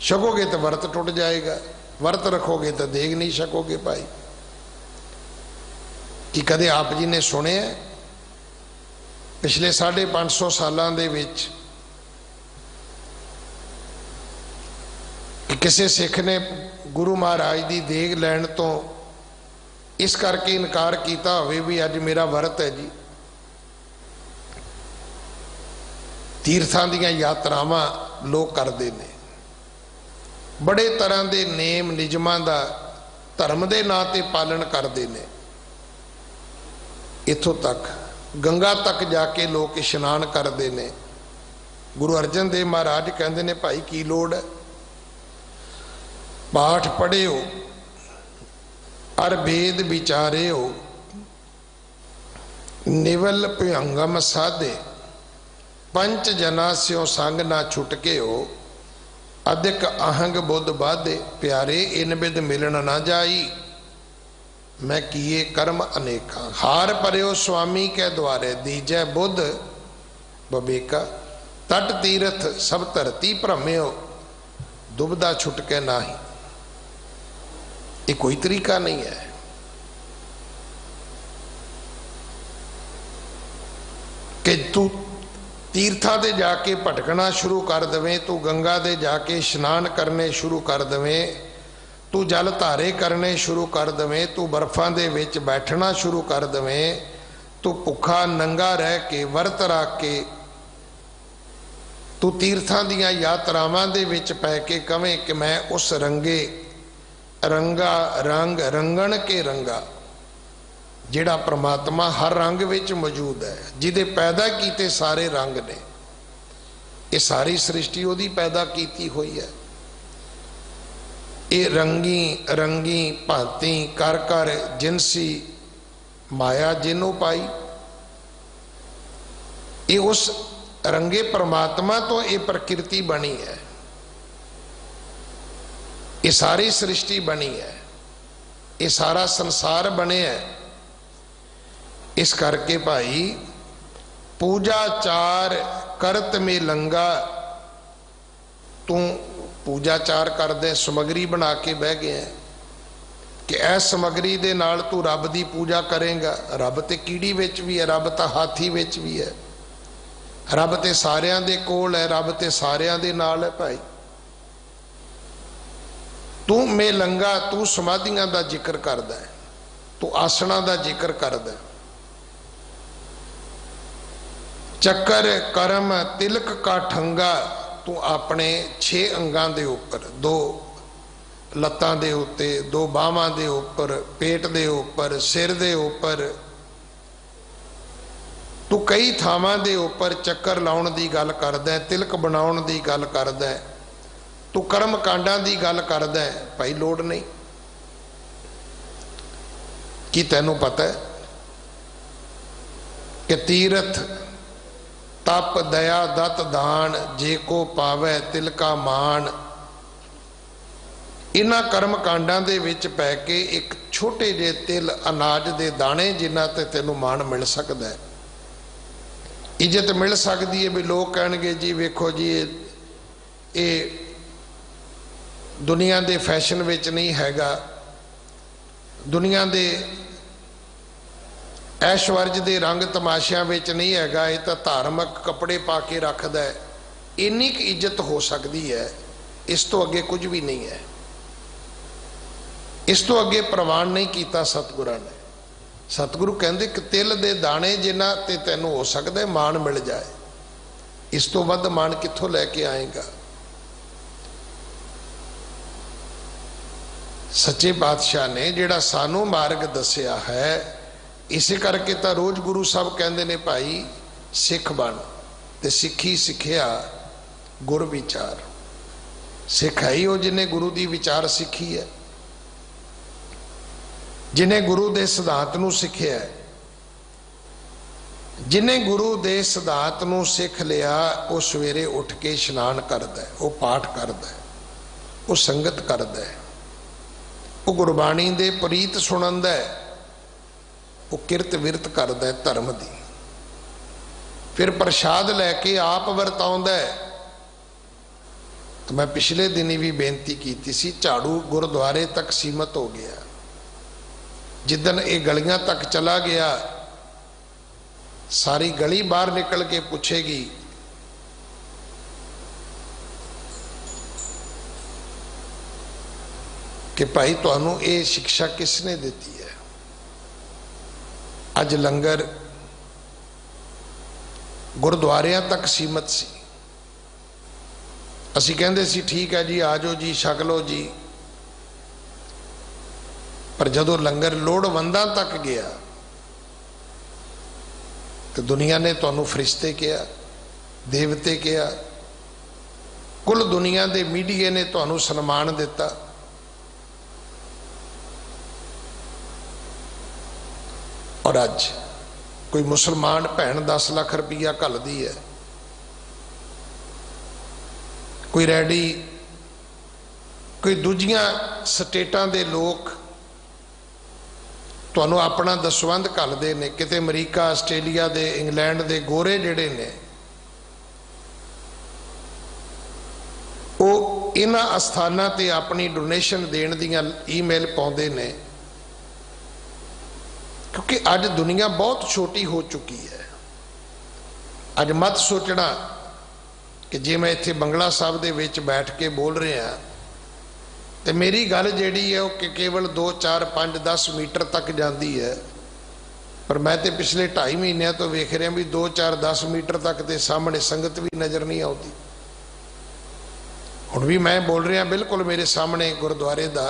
छकोगे तो वर्त टुट जाएगा, वर्त रखोगे तो देग नहीं छकोगे। भाई कि कदे आप जी ने सुने पिछले 550 सालों के विच कि किसी सिख ने गुरु महाराज की देग लैण तो इस करके इनकार किया होवे भी अज मेरा वर्त है जी। तीर्थां दीयां यात्रावां लोग करते हैं, बड़े तरह के नेम निजमां दा धर्म के नां ते पालन करते हैं। इत्थों तक गंगा तक जाके लोग इशनान करते हैं। गुरु अर्जन देव महाराज कहते हैं भाई की लोड़ है, पाठ पढ़ियो अर वेद विचारियो, निवल भयंगम साधे, पंच जना स्यों संग ना छुटके हो, अधिक आहंग बुद्ध बाधे, प्यारे इन बिद मिलन ना जाई, मैं किए कर्म अनेका, हार परियो स्वामी के द्वारे, दीजै बुद्ध बबेका, तट तीरथ सब धरती भ्रमियो, दुबदा छुटके नाही। ये कोई तरीका नहीं है। कि तू तीर्थां ते जाके भटकना शुरू कर देवें, तू गंगा दे जाके स्नान करने शुरू कर देवें, तू जल धारे करने शुरू कर देवें, तू बर्फां दे विच बैठना शुरू कर देवें, तू भुखा नंगा रह के वर्त रख के तू तीर्थां दीयां यात्रावां दे विच पै के कवें कि मैं उस रंगे रंगा रंग रंगण के रंगा, जिहड़ा परमात्मा हर रंग विच मौजूद है, जिहदे पैदा कीते सारे रंग ने, ये सारी सृष्टि उहदी पैदा कीती हुई है। ये रंगी रंगी भांति कर कर जिनसी माया जिन्हों पाई, ये उस रंगे परमात्मा तो ये प्रकृति बनी है, ये सारी सृष्टि बनी है, ये सारा संसार बने है। इस करके भाई पूजा चार करत में लंगा, तू पूजा चार कर दे, समगरी बना के बह गए हैं कि इस समगरी दे नाल तू रब दी पूजा करेगा। रब ते कीड़ी विच भी है, रब तो हाथी विच भी है, रब ते सारियां दे कोल है, रब ते सारियां दे नाल है। भाई तू में लंगा, तू समाधियां दा जिक्र करदा है, तू आसना दा जिक्र करदा है। चक्कर करम तिलक का ठंगा, तू अपने 6 अंगां दे उपर, 2 लत्तां दे उत्ते, 2 बाहां दे उपर, पेट दे उपर, सिर दे उपर, तू कई थावां दे उपर चक्कर लाउण दी गल करदा है, तिलक बनाउण दी गल करदा है, तू कर्म कांडां दी गल करदा है। भाई लोड़ नहीं कि तैनूं पता है कि तीरथ तप दया दत दान जे को पावै तिलका मान, इन्हां कर्म कांडां दे विच पै के एक छोटे जे तिल अनाज दे दाने जिन्हां ते तैनूं मान मिल सकदा है, इज्जत मिल सकदी है। भी लोग कहणगे जी वेखो जी ये दुनिया दे फैशन विच नहीं हैगा, दुनिया दे ऐश्वर्य के रंग तमाशिਆਂ ਵਿੱਚ नहीं हैगा, ये तो धार्मिक कपड़े पा के रखता है। इन्नी की इज्जत हो सकती है, इस तो अगे कुछ भी नहीं है। इस तो अगे प्रवान नहीं किया सतगुरां ने। सतगुरु कहते कि तिल दे दाने जिन्हां ते तैनूं हो सकता है मान मिल जाए, इस तो वध मान कित्थों लैके आएगा। सच्चे पातशाह ने जिहड़ा सानू मार्ग दसिया है, इसे करके तो रोज गुरु साहब कहते ने भाई सिख बन, ते सिखी सिखिया गुर विचार। सिख है ही वो जिन्हें गुरु की विचार सीखी है, जिन्हें गुरु के सिद्धांत नूं सिखिया है। जिन्हें गुरु के सिद्धांत नूं सिख लिया, वो सवेरे उठ के इशनान करता है, वो पाठ करता है, वो संगत करता है, वो गुरबाणी दे प्रीत सुणदा है, वो किरत विरत करता है धर्म की। फिर प्रसाद लैके आप वरताउंदा है। तो मैं पिछले दिन भी बेनती की सी, झाड़ू गुरुद्वारे तक सीमित हो गया। जिदन ये गलियां तक चला गया, सारी गली बाहर निकल के पूछेगी कि भाई तुहानू ये शिक्षा किसने दी है। अज लंगर गुरुद्वारियां तक सीमित सी। असी कहते सी ठीक है जी, आ जाओ जी, छक लो जी। पर जदों लंगर लोड़वंदां तक गया तो दुनिया ने तुहानू फरिश्ते कहा, देवते कहा, कुल दुनिया के मीडिया ने तुहानू सन्मान दिता। और अज कोई मुसलमान भैन 10 लाख रुपया घलदी है, कोई रैडी, कोई दूजियां स्टेटां दे लोग तुहानू अपना दसवंध घलदे ने। किते अमरीका, आस्ट्रेलिया दे, इंग्लैंड दे गोरे जिहड़े ने, वो इन्हां अस्थानां ते अपनी डोनेशन देण दीयां ईमेल पाउंदे ने, क्योंकि अज दुनिया बहुत छोटी हो चुकी है। अज मत सोचना कि जे मैं इत्थे बंगला साहब दे विच बैठ के बोल रहा तो मेरी गल जिहड़ी है कि केवल 2, 4, 5, 10 मीटर तक जाती है। पर मैं तो पिछले 2.5 महीनों तो वेख रहा भी 2, 4, 10 मीटर तक के सामने संगत भी नज़र नहीं आती। हुण भी मैं बोल रहा बिल्कुल मेरे सामने गुरुद्वारे का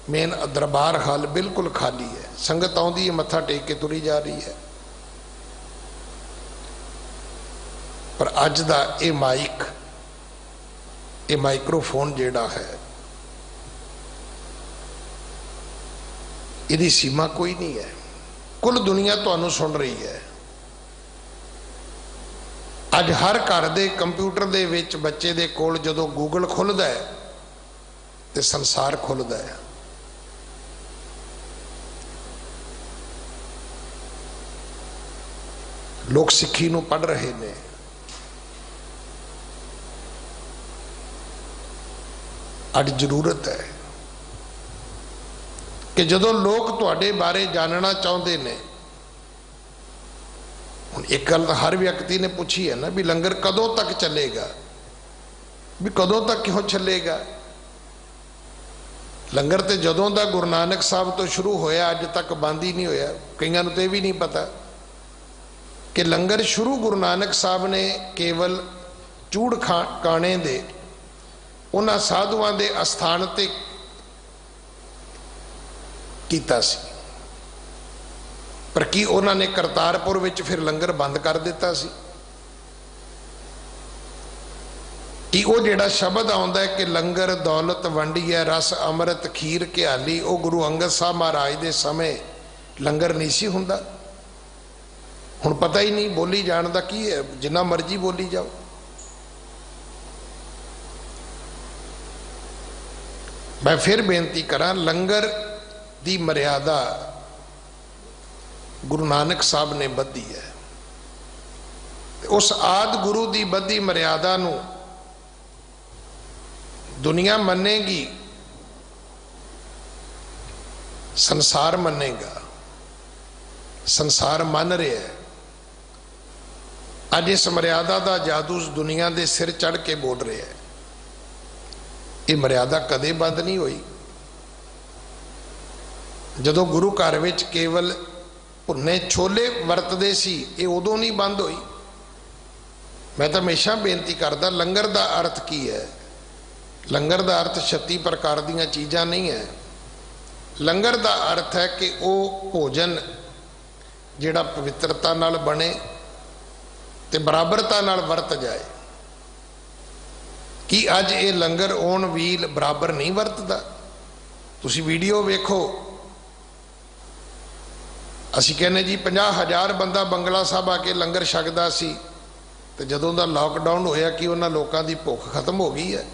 मेन दरबार हाल बिल्कुल खाली है, संगत आउंदी है, मत्था टेक के तुरी जा रही है। पर अज दा ये माइक, ये माइक्रोफोन जिहड़ा है, इहदी सीमा कोई नहीं है। कुल दुनिया तुहानू सुन रही है। अज हर घर दे कंप्यूटर दे विच बच्चे दे कोल जदों गूगल खुलदा है तो संसार खुलदा है। लोग सिक्खी नूं पढ़ रहे ने। अज जरूरत है कि जदों लोग तुहाडे बारे जानना चाहते ने, हुण एक गल हर व्यक्ति ने पूछी है ना भी लंगर कदों तक चलेगा, भी कदों तक क्यों चलेगा। लंगर तो जदों दा गुरु नानक साहब तो शुरू होया अज तक बंद ही नहीं होया। कईयां नूं तो भी नहीं पता कि लंगर शुरू गुरु नानक साहब ने केवल चूड़ काणे दे उन्हां साधुआं दे अस्थान ते कीता सी। पर की उन्होंने करतारपुर विच फिर लंगर बंद कर दिता सी? कि वो जिहड़ा शब्द आउंदा है कि लंगर दौलत वंडी है, रस अमृत खीर घियाली, वो गुरु अंगद साहब महाराज के समय लंगर नहीं सी हुंदा। हुण पता ही नहीं बोली जाण दा की है, जिन्ना मर्जी बोली जाओ। मैं फिर बेनती करा, लंगर दी मर्यादा गुरु नानक साहब ने बधी है। उस आद गुरु दी बधी मर्यादा नूं दुनिया मनेगी, संसार मनेगा। संसार मन रहा है। अज इस मर्यादा का जादू इस दुनिया के सिर चढ़ के बोल रहा है। ये मर्यादा कदे बंद नहीं हुई। जदों गुरु घर विच केवल भुन्ने छोले वरतदे सी, ये उदों नहीं बंद हुई। मैं तो हमेशा बेनती करदा, लंगर का अर्थ की है? लंगर का अर्थ 36 प्रकार दीयां चीज़ां नहीं है। लंगर का अर्थ है कि वह भोजन जिहड़ा पवित्रता नाल बने ते बराबरता नाल वरत जाए। कि अज ये लंगर ओन व्हील बराबर नहीं वरतदा? तुसी वीडियो वेखो, असी कहने जी 50,000 बंदा बंगला साहब आके लंगर छकदा सी, ते जदों दा लॉकडाउन होया कि उन्हां लोकां दी भुख खत्म हो गई है।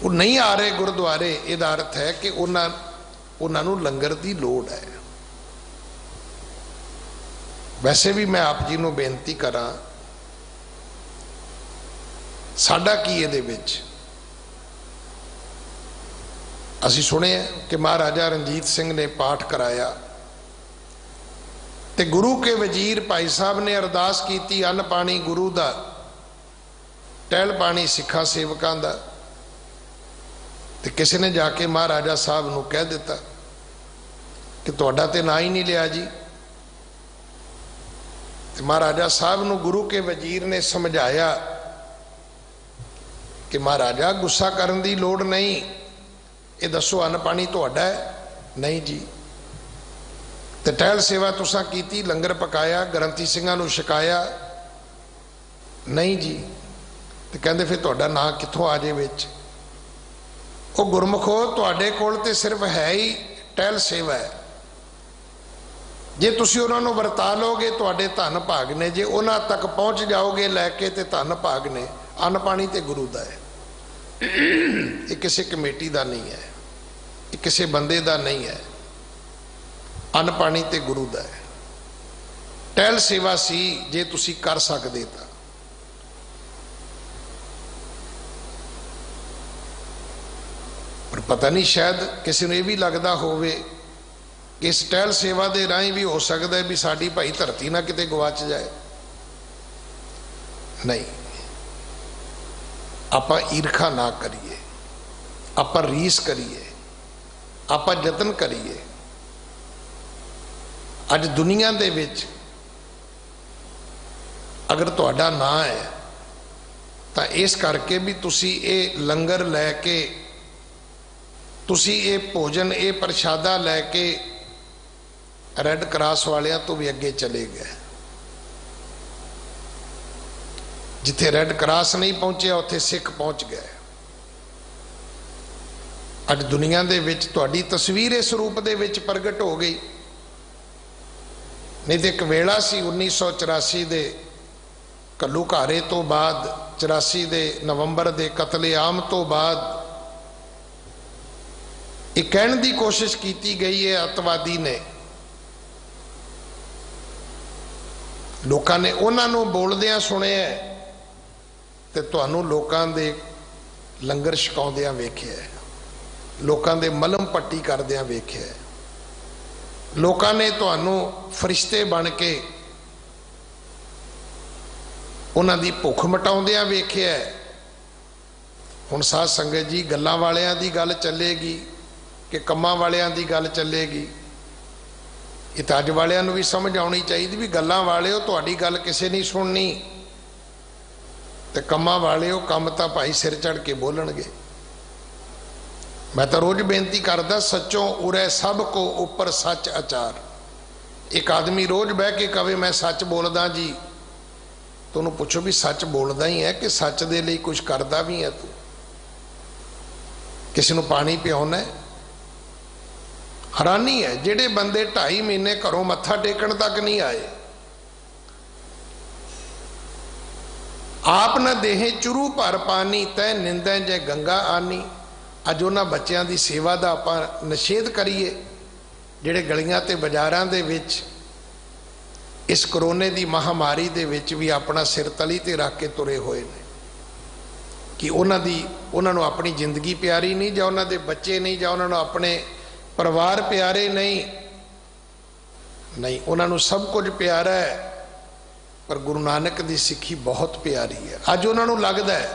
वो नहीं आ रहे गुरुद्वारे। इहदा अर्थ है कि उन्हां नूं लंगर की लोड़ है। वैसे भी मैं आप जी नूं बेनती करा, साडा की इहदे विच असीं सुने कि महाराजा रणजीत सिंह ने पाठ कराया ते गुरु के वजीर भाई साहब ने अरदास की, अन्न पानी गुरु दा, टहल पानी सिखा सेवकां दा। ते किसी ने जाके महाराजा साहब नूं कह दिता कि तुहाडा ते ना ही नहीं लिया जी। ते महाराजा साहब नूं गुरु के वजीर ने समझाया कि महाराजा गुस्सा करन दी लोड़ नहीं, ये दसो अन्न पानी तुहाडा है? नहीं जी। ते टहल सेवा तुसां कीती, लंगर पकाया, ग्रंथी सिंघां नूं छकाया? नहीं जी। ते कहंदे फिर तुहाडा नां कित्थों आ जे विच? वो गुरमुखो तुहाडे कोल ते सिर्फ है ही टहल सेवा है। जे तुसीं उन्हां नूं वरता लोगे तुहाडे धन भाग ने, जे उन्हां तक पहुँच जाओगे लैके ते धन भाग ने। अन्न पानी ते गुरु दा है, ये किसी कमेटी का नहीं है, ये किसी बंदे का नहीं है। अन्न पानी ते गुरु दा है। टहल सेवा सी जे तुसी कर सकदे तां। पर पता नहीं शायद किसी ने भी लगता होवे कि इस टहल सेवा के राही भी हो सकता है भी साडी भाई धरती ना किते गवाच जाए। नहीं, आपां ईरखा ना करिए, आपां रीस करिए, आपां यतन करिए। अज दुनिया दे विच अगर तुहाडा ना है तो इस करके भी तुसी ये लंगर लैके, तुसी ये भोजन, ये प्रशादा लैके रैड क्रॉस वालियां तो भी अगे चले गए। जिथे रैड क्रॉस नहीं पहुंचे उत्थे सिख पहुंच गए। अज दुनिया दे विच तुहाडी तस्वीर इस रूप दे विच प्रगट हो गई। नहीं तो एक वेला सी 1984 दे घल्लूघारे तो बाद, 84 दे नवंबर दे कतलेआम तो बाद एक कहने की कोशिश की गई है अतवादी ने, लोगों ने उन्होंने बोलदियां सुनिया ते तुहानू लोगों दे लंगर छकाउंदियां वेखिया, लोगों दे मलम पट्टी करदियां वेखिया, लोगों ने तुहानू फरिश्ते बन के उन्हां दी भुख मिटाउंदियां वेखिया। हुण साध संगत जी, गल्लां वालियां दी गल चलेगी कि कम्मां वालियां दी गल चलेगी? ये तो अज वालियां नूं भी समझ आउणी चाहिए भी गल्लां वालिओ तुहाडी गल किसे नहीं सुननी, ते कम्मां वालिओ कम तां भाई सिर चढ़ के बोलणगे। मैं तो रोज बेनती करदा, सच्चों उरै सब को उपर सच अचार। एक आदमी रोज बह के कहे मैं सच बोलदा जी, तो उन्होंने पूछो भी सच बोलदा ही है कि सच दे लई कुछ करदा भी है? तू किसी नूं पानी पिआउणा है? हैरानी है जेडे बंदे 2.5 महीने घरों मत्था टेकण तक नहीं आए। आप न देहे चुरू भर पानी, तै निंदा जै गंगा आनी। अज उन्हां बच्चों की सेवा का आपां निषेध करिए जिहड़े गलियां ते बाजारां दे विच इस करोने की महामारी दे विच भी अपना सिर तली ते रख के तुरे हुए ने कि उन्होंने अपनी जिंदगी प्यारी नहीं, जां उन्होंने बच्चे नहीं, जां उन्होंने अपने परिवार प्यारे नहीं, उन्होंने सब कुछ प्यारा है, पर गुरु नानक की सिक्खी बहुत प्यारी है। अज उन्होंने लगता है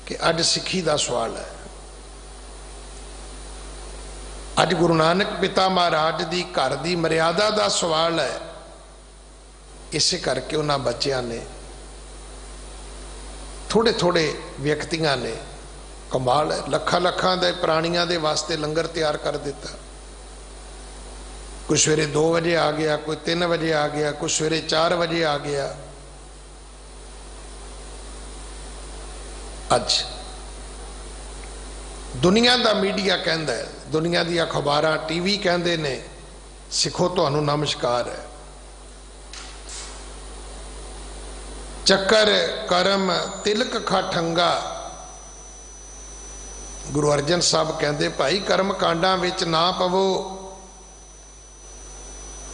कि अज सिक्खी का सवाल है, अज गुरु नानक पिता महाराज की घर की मर्यादा का सवाल है। इस करके उन्होंने बच्चों ने, थोड़े थोड़े व्यक्तियों ने, कमाल है, लखा लखा दे प्राणियों के वास्ते लंगर तैयार कर दिता। कोई सवेरे 2 बजे आ गया, कोई 3 बजे आ गया, कोई सवेरे 4 बजे आ गया। अज दुनिया का मीडिया कहता है, दुनिया दी अखबारां टीवी कहते ने, सिखो तुहानू नमस्कार है। चक्कर करम तिलक खाठंगा। गुरु अर्जन साहब कहते भाई कर्म कांडां विच ना पवो।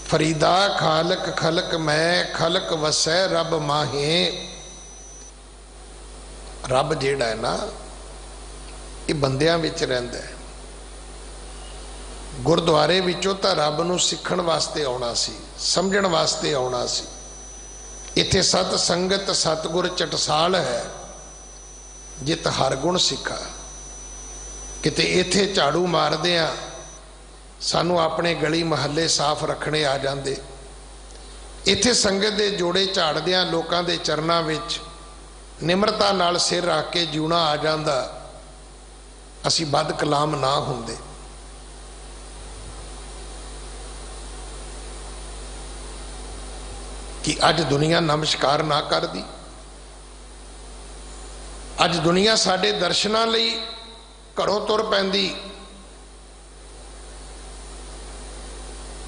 फरीदा खालक खलक मैं खलक वसै रब माहे। रब जेड़ा है ना, ये बंदियां विच रहिंदा है। गुरुद्वारे विचों तां रब नूं सिखण वास्ते आउणा सी, समझण वास्ते आउणा सी। इत्थे सत संगत सतगुर चटसाल है, जित हर गुण सिखा। किते इत्थे झाड़ू मारदियां सानू अपने गली महल्ले साफ रखने आ जाते। इत्थे संगत दे जोड़े झाड़दियां लोकां दे चरनां विच निमरता नाल सिर रख के जीउणा आ जांदा, असी बद कलाम ना हुंदे। कि अज दुनिया नमस्कार ना कर दी। अज दुनिया साडे दर्शनां लई घरों तुर पैंदी।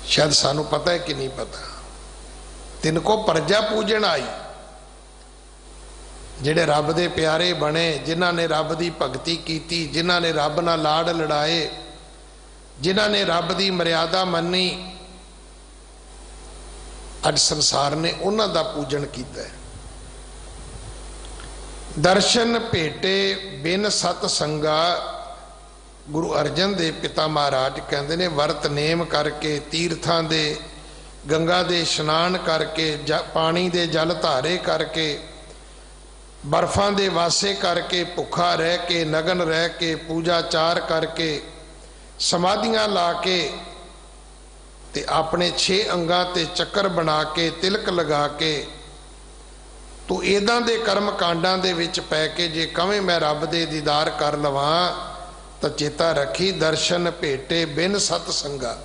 शायद सानू पता है कि नहीं पता। तिनको प्रजा पूजन आई, जिहड़े रब दे प्यारे बने, जिन्हां ने रब दी भगती कीती, जिन्हां ने रब नाल लाड़ लड़ाए, जिन्हां ने रब दी मर्यादा मन्नी, अज संसार ने उन्हां दा पूजन कीता है। दर्शन भेटे बिन सत संगा। गुरु अर्जन देव पिता महाराज कहते ने, वर्त नेम करके, तीर्थां दे गंगा दे इशनान करके, पानी दे जल धारे करके, बर्फां दे वासे करके, भुखा रह के, नगन रह के, पूजा चार करके, समाधियां ला के ते अपने 6 अंगां ते चक्कर बना के, तिलक लगा के, तू इदां दे कर्म कांडां दे विच पै के जे कवें मैं रब दे दीदार कर लवां, तो चेता रखी दर्शन भेटे बिन सत संगा।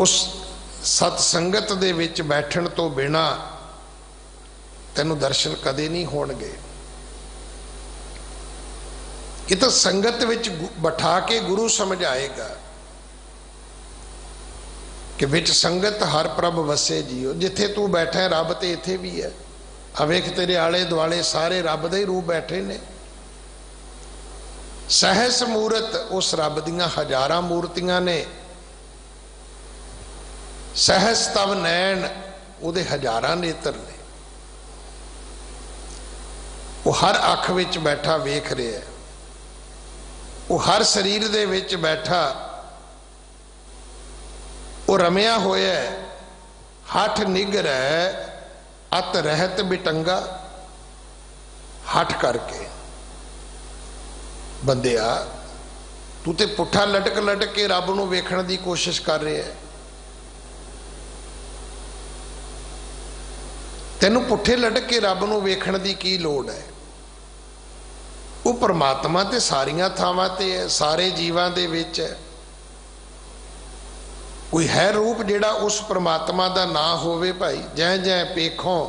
उस सत संगत दे विच बैठण तो बिना तैनूं दर्शन कदे नहीं होणगे। ये तो संगत विच बिठा के गुरु समझाएगा कि विच संगत हर प्रभ वसे जियो। जिथे तू बैठा है रब तो इत्थे भी है। अवेख तेरे आले दुआले सारे रब दे ही रूप बैठे ने। सहस मूरत उस रब दियां हजारां मूर्तियां ने। सहस तव नैन उहदे हजारां नेत्र ने। वो हर अख विच बैठा वेख रहा है। वो हर शरीर दे विच बैठा वो रमिया होया है। हठ निगर है अत रहत बिटंगा। हठ करके बंदिया तू ते पुठा लटक लटक के रब नूं वेखण दी कोशिश कर रहा है। तैनूं पुठे लटक के रब नूं वेखण दी की लोड़ है। वो परमात्मा ते सारियां थावां ते है, सारे जीवां दे विच है। कोई है रूप जिहड़ा उस परमात्मा दा ना होवे भाई। जै जै पेखों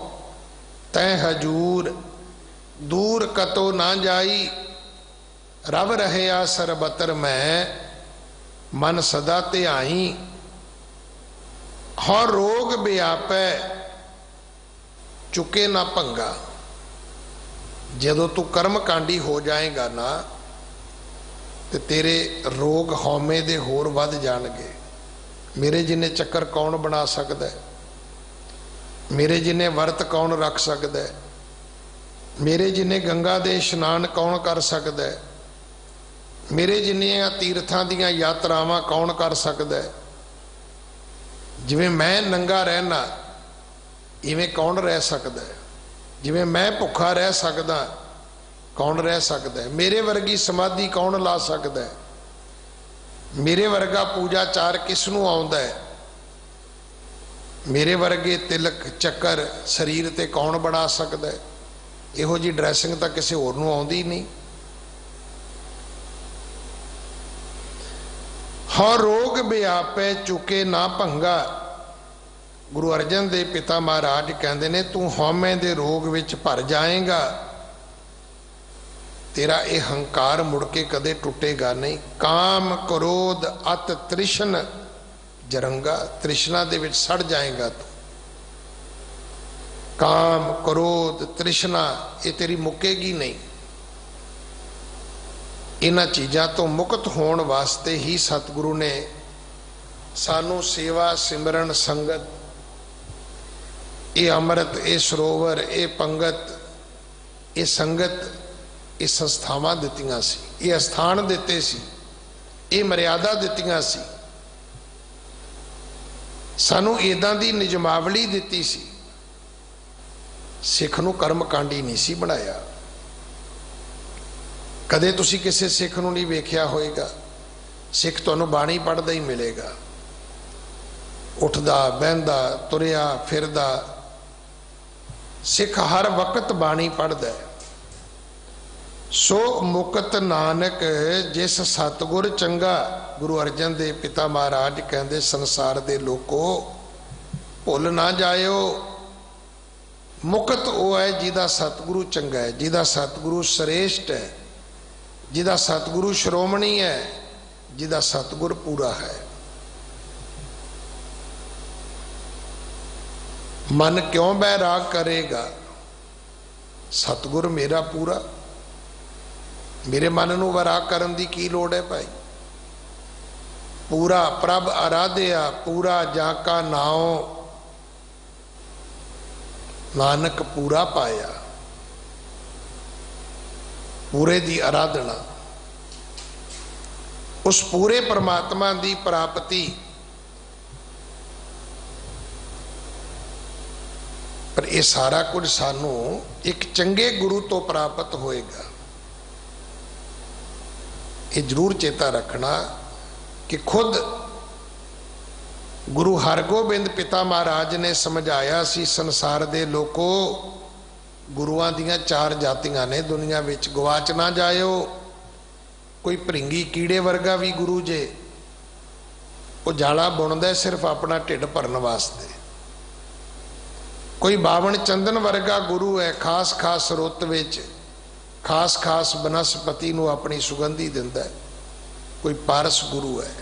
तै हजूर दूर कतो ना जाई। रब रहया सरबतर मैं मन सदा ध्याई। हर रोग व्यापै चुके ना भंगा। जदों तू कर्म कांडी हो जाएगा ना तो तेरे रोग हौमे दे होर वध जाणगे। मेरे जिन्ने चक्कर कौन बना सकता है? मेरे जिन्ने वर्त कौन रख सकता है? मेरे जिन्ने गंगा दे इशनान कौन कर सकता है? मेरे जिन्नियां तीर्थां दीयां यात्रावां कौन कर सकदा है? जिवें मैं नंगा रहना इवें कौन रह सकदा है? जिवें मैं भुखा रह सकदा कौन रह सकदा है? मेरे वर्गी समाधि कौन ला सकदा है? मेरे वर्गा पूजा चार किसनूं आउंदा है? मेरे वर्गे तिलक चक्कर शरीर ते कौन बना सकदा है? इहो जी ड्रैसिंग तां किसी होर नूं आउंदी नहीं। हाँ रोग व्यापै चुके ना भंगा। गुरु अर्जन देव पिता महाराज कहते ने तू हौमे दे रोग विच भर जाएगा, तेरा ये हंकार मुड़ के कदे टुटेगा नहीं। काम क्रोध अत तृष्ण जरंगा, तृष्णा दे विच सड़ जाएगा तू। काम क्रोध तृष्णा ये तेरी मुकेगी नहीं। इन्हां चीज़ां तो मुक्त होने वास्ते ही सतगुरु ने सानू सेवा सिमरन संगत ये अमृत ये सरोवर ये पंगत ये संगत ये संस्थावां दित्तियां सी, ये स्थान दिते सी, ये मर्यादा दित्तियां सी, सानू इदां दी निजमावली दित्ती सी। सिख नूं कर्मकांडी नहीं सी बनाया। कदे तुसी किसी सिख नूं नहीं वेख्या होएगा। सिख तुहानूं बाणी पढ़दा ही मिलेगा, उठदा बहंदा तुरिया फिरदा। सिख हर वक्त बाणी पढ़दा है। सो मुकत नानक जिस सतगुर चंगा। गुरु अर्जन देव पिता महाराज कहते संसार दे लोको भुल ना जायो। मुकत वो है जिदा सतगुरु चंगा है, जिदा सतगुरु श्रेष्ठ है, जिदा सतगुरु श्रोमणी है, जिदा सतगुर पूरा है। मन क्यों बैराग करेगा? सतगुर मेरा पूरा। मेरे मन नूं वैराग करन दी की लोड़ है भाई? पूरा प्रभ आराध्या पूरा जाका नाओ, नानक पूरा पाया। पूरे दी आराधना, उस पूरे परमात्मा दी प्राप्ति। पर यह सारा कुछ सानू एक चंगे गुरु तो प्राप्त होएगा। ये जरूर चेता रखना कि खुद गुरु हरगोबिंद पिता महाराज ने समझाया सी संसार दे लोको गुरुआं दियां चार जातियां ने दुनिया विच, गवाच ना जायो। कोई भरिंगी कीड़े वर्गा भी गुरु जे, वो जाला बुनदा सिर्फ अपना ढिड भरन वास्ते। कोई बावन चंदन वर्गा गुरु है, खास खास रुत विच खास खास बनस्पति नूं अपनी सुगंधी दिंदा है। कोई पारस गुरु है,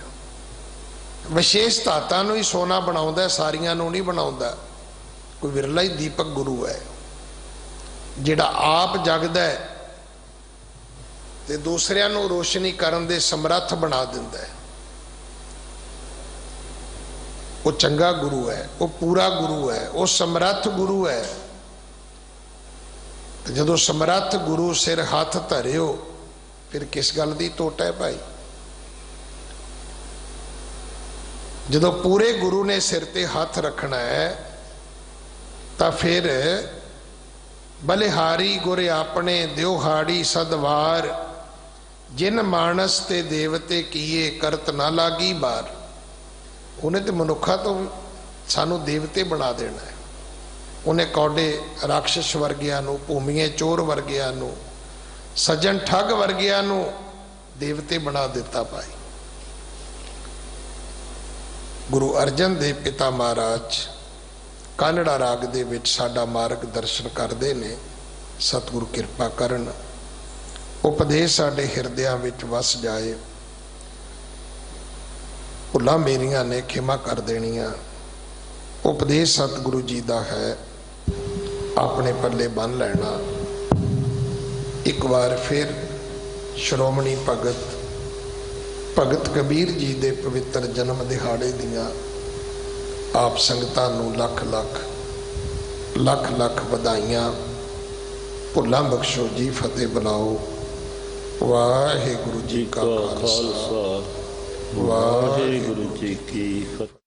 विशेष धातां नूं ही सोना बनाउंदा, सारियां नूं नहीं बनाउंदा। कोई विरला ही दीपक गुरु है जिहड़ा आप जगदा है ते दूसरियां नूं रोशनी करन दे समर्थ बना दिंदा है। वो चंगा गुरु है, वो पूरा गुरु है, वो समर्थ गुरु है। तो जदों समर्थ गुरु सिर हाथ धरियो फिर किस गल दी टोट है भाई? जदों पूरे गुरु ने सिर ते हाथ रखना है तो फिर बलिहारी गुर आपने द्योहाड़ी सदवार, जिन मानस ते देवते किए करत ना लागी बार। उन्हें तो मनुखा तो सानू देवते बना देना है। उन्हें कौडे राक्षस वर्गिया नू, भूमिए चोर वर्गिया नू, सज्जन ठग वर्गिया नू देवते बना दिता भाई। गुरु अर्जन देव पिता महाराज कानड़ा राग दे विच साडा मार्ग दर्शन करते ने। सतगुरु कृपा करन, उपदेश साडे हिरदियां विच वस जाए। भुलां मेरियां ने खिमा कर देनियां। उपदेश सतगुरु जी दा है, अपने पल्ले बन लेना। एक बार फिर श्रोमणी भगत कबीर जी दे पवित्र जन्म दिहाड़े दियां आप संगतां नूं लख लख लख लख बधाइयां। भुलां बख्शो जी, फतेह बुलाओ। ਵਾਹਿਗੁਰੂ ਜੀ जी ਕਾ का ਖਾਲਸਾ खालसा वाहिगुरु जी की फतेह।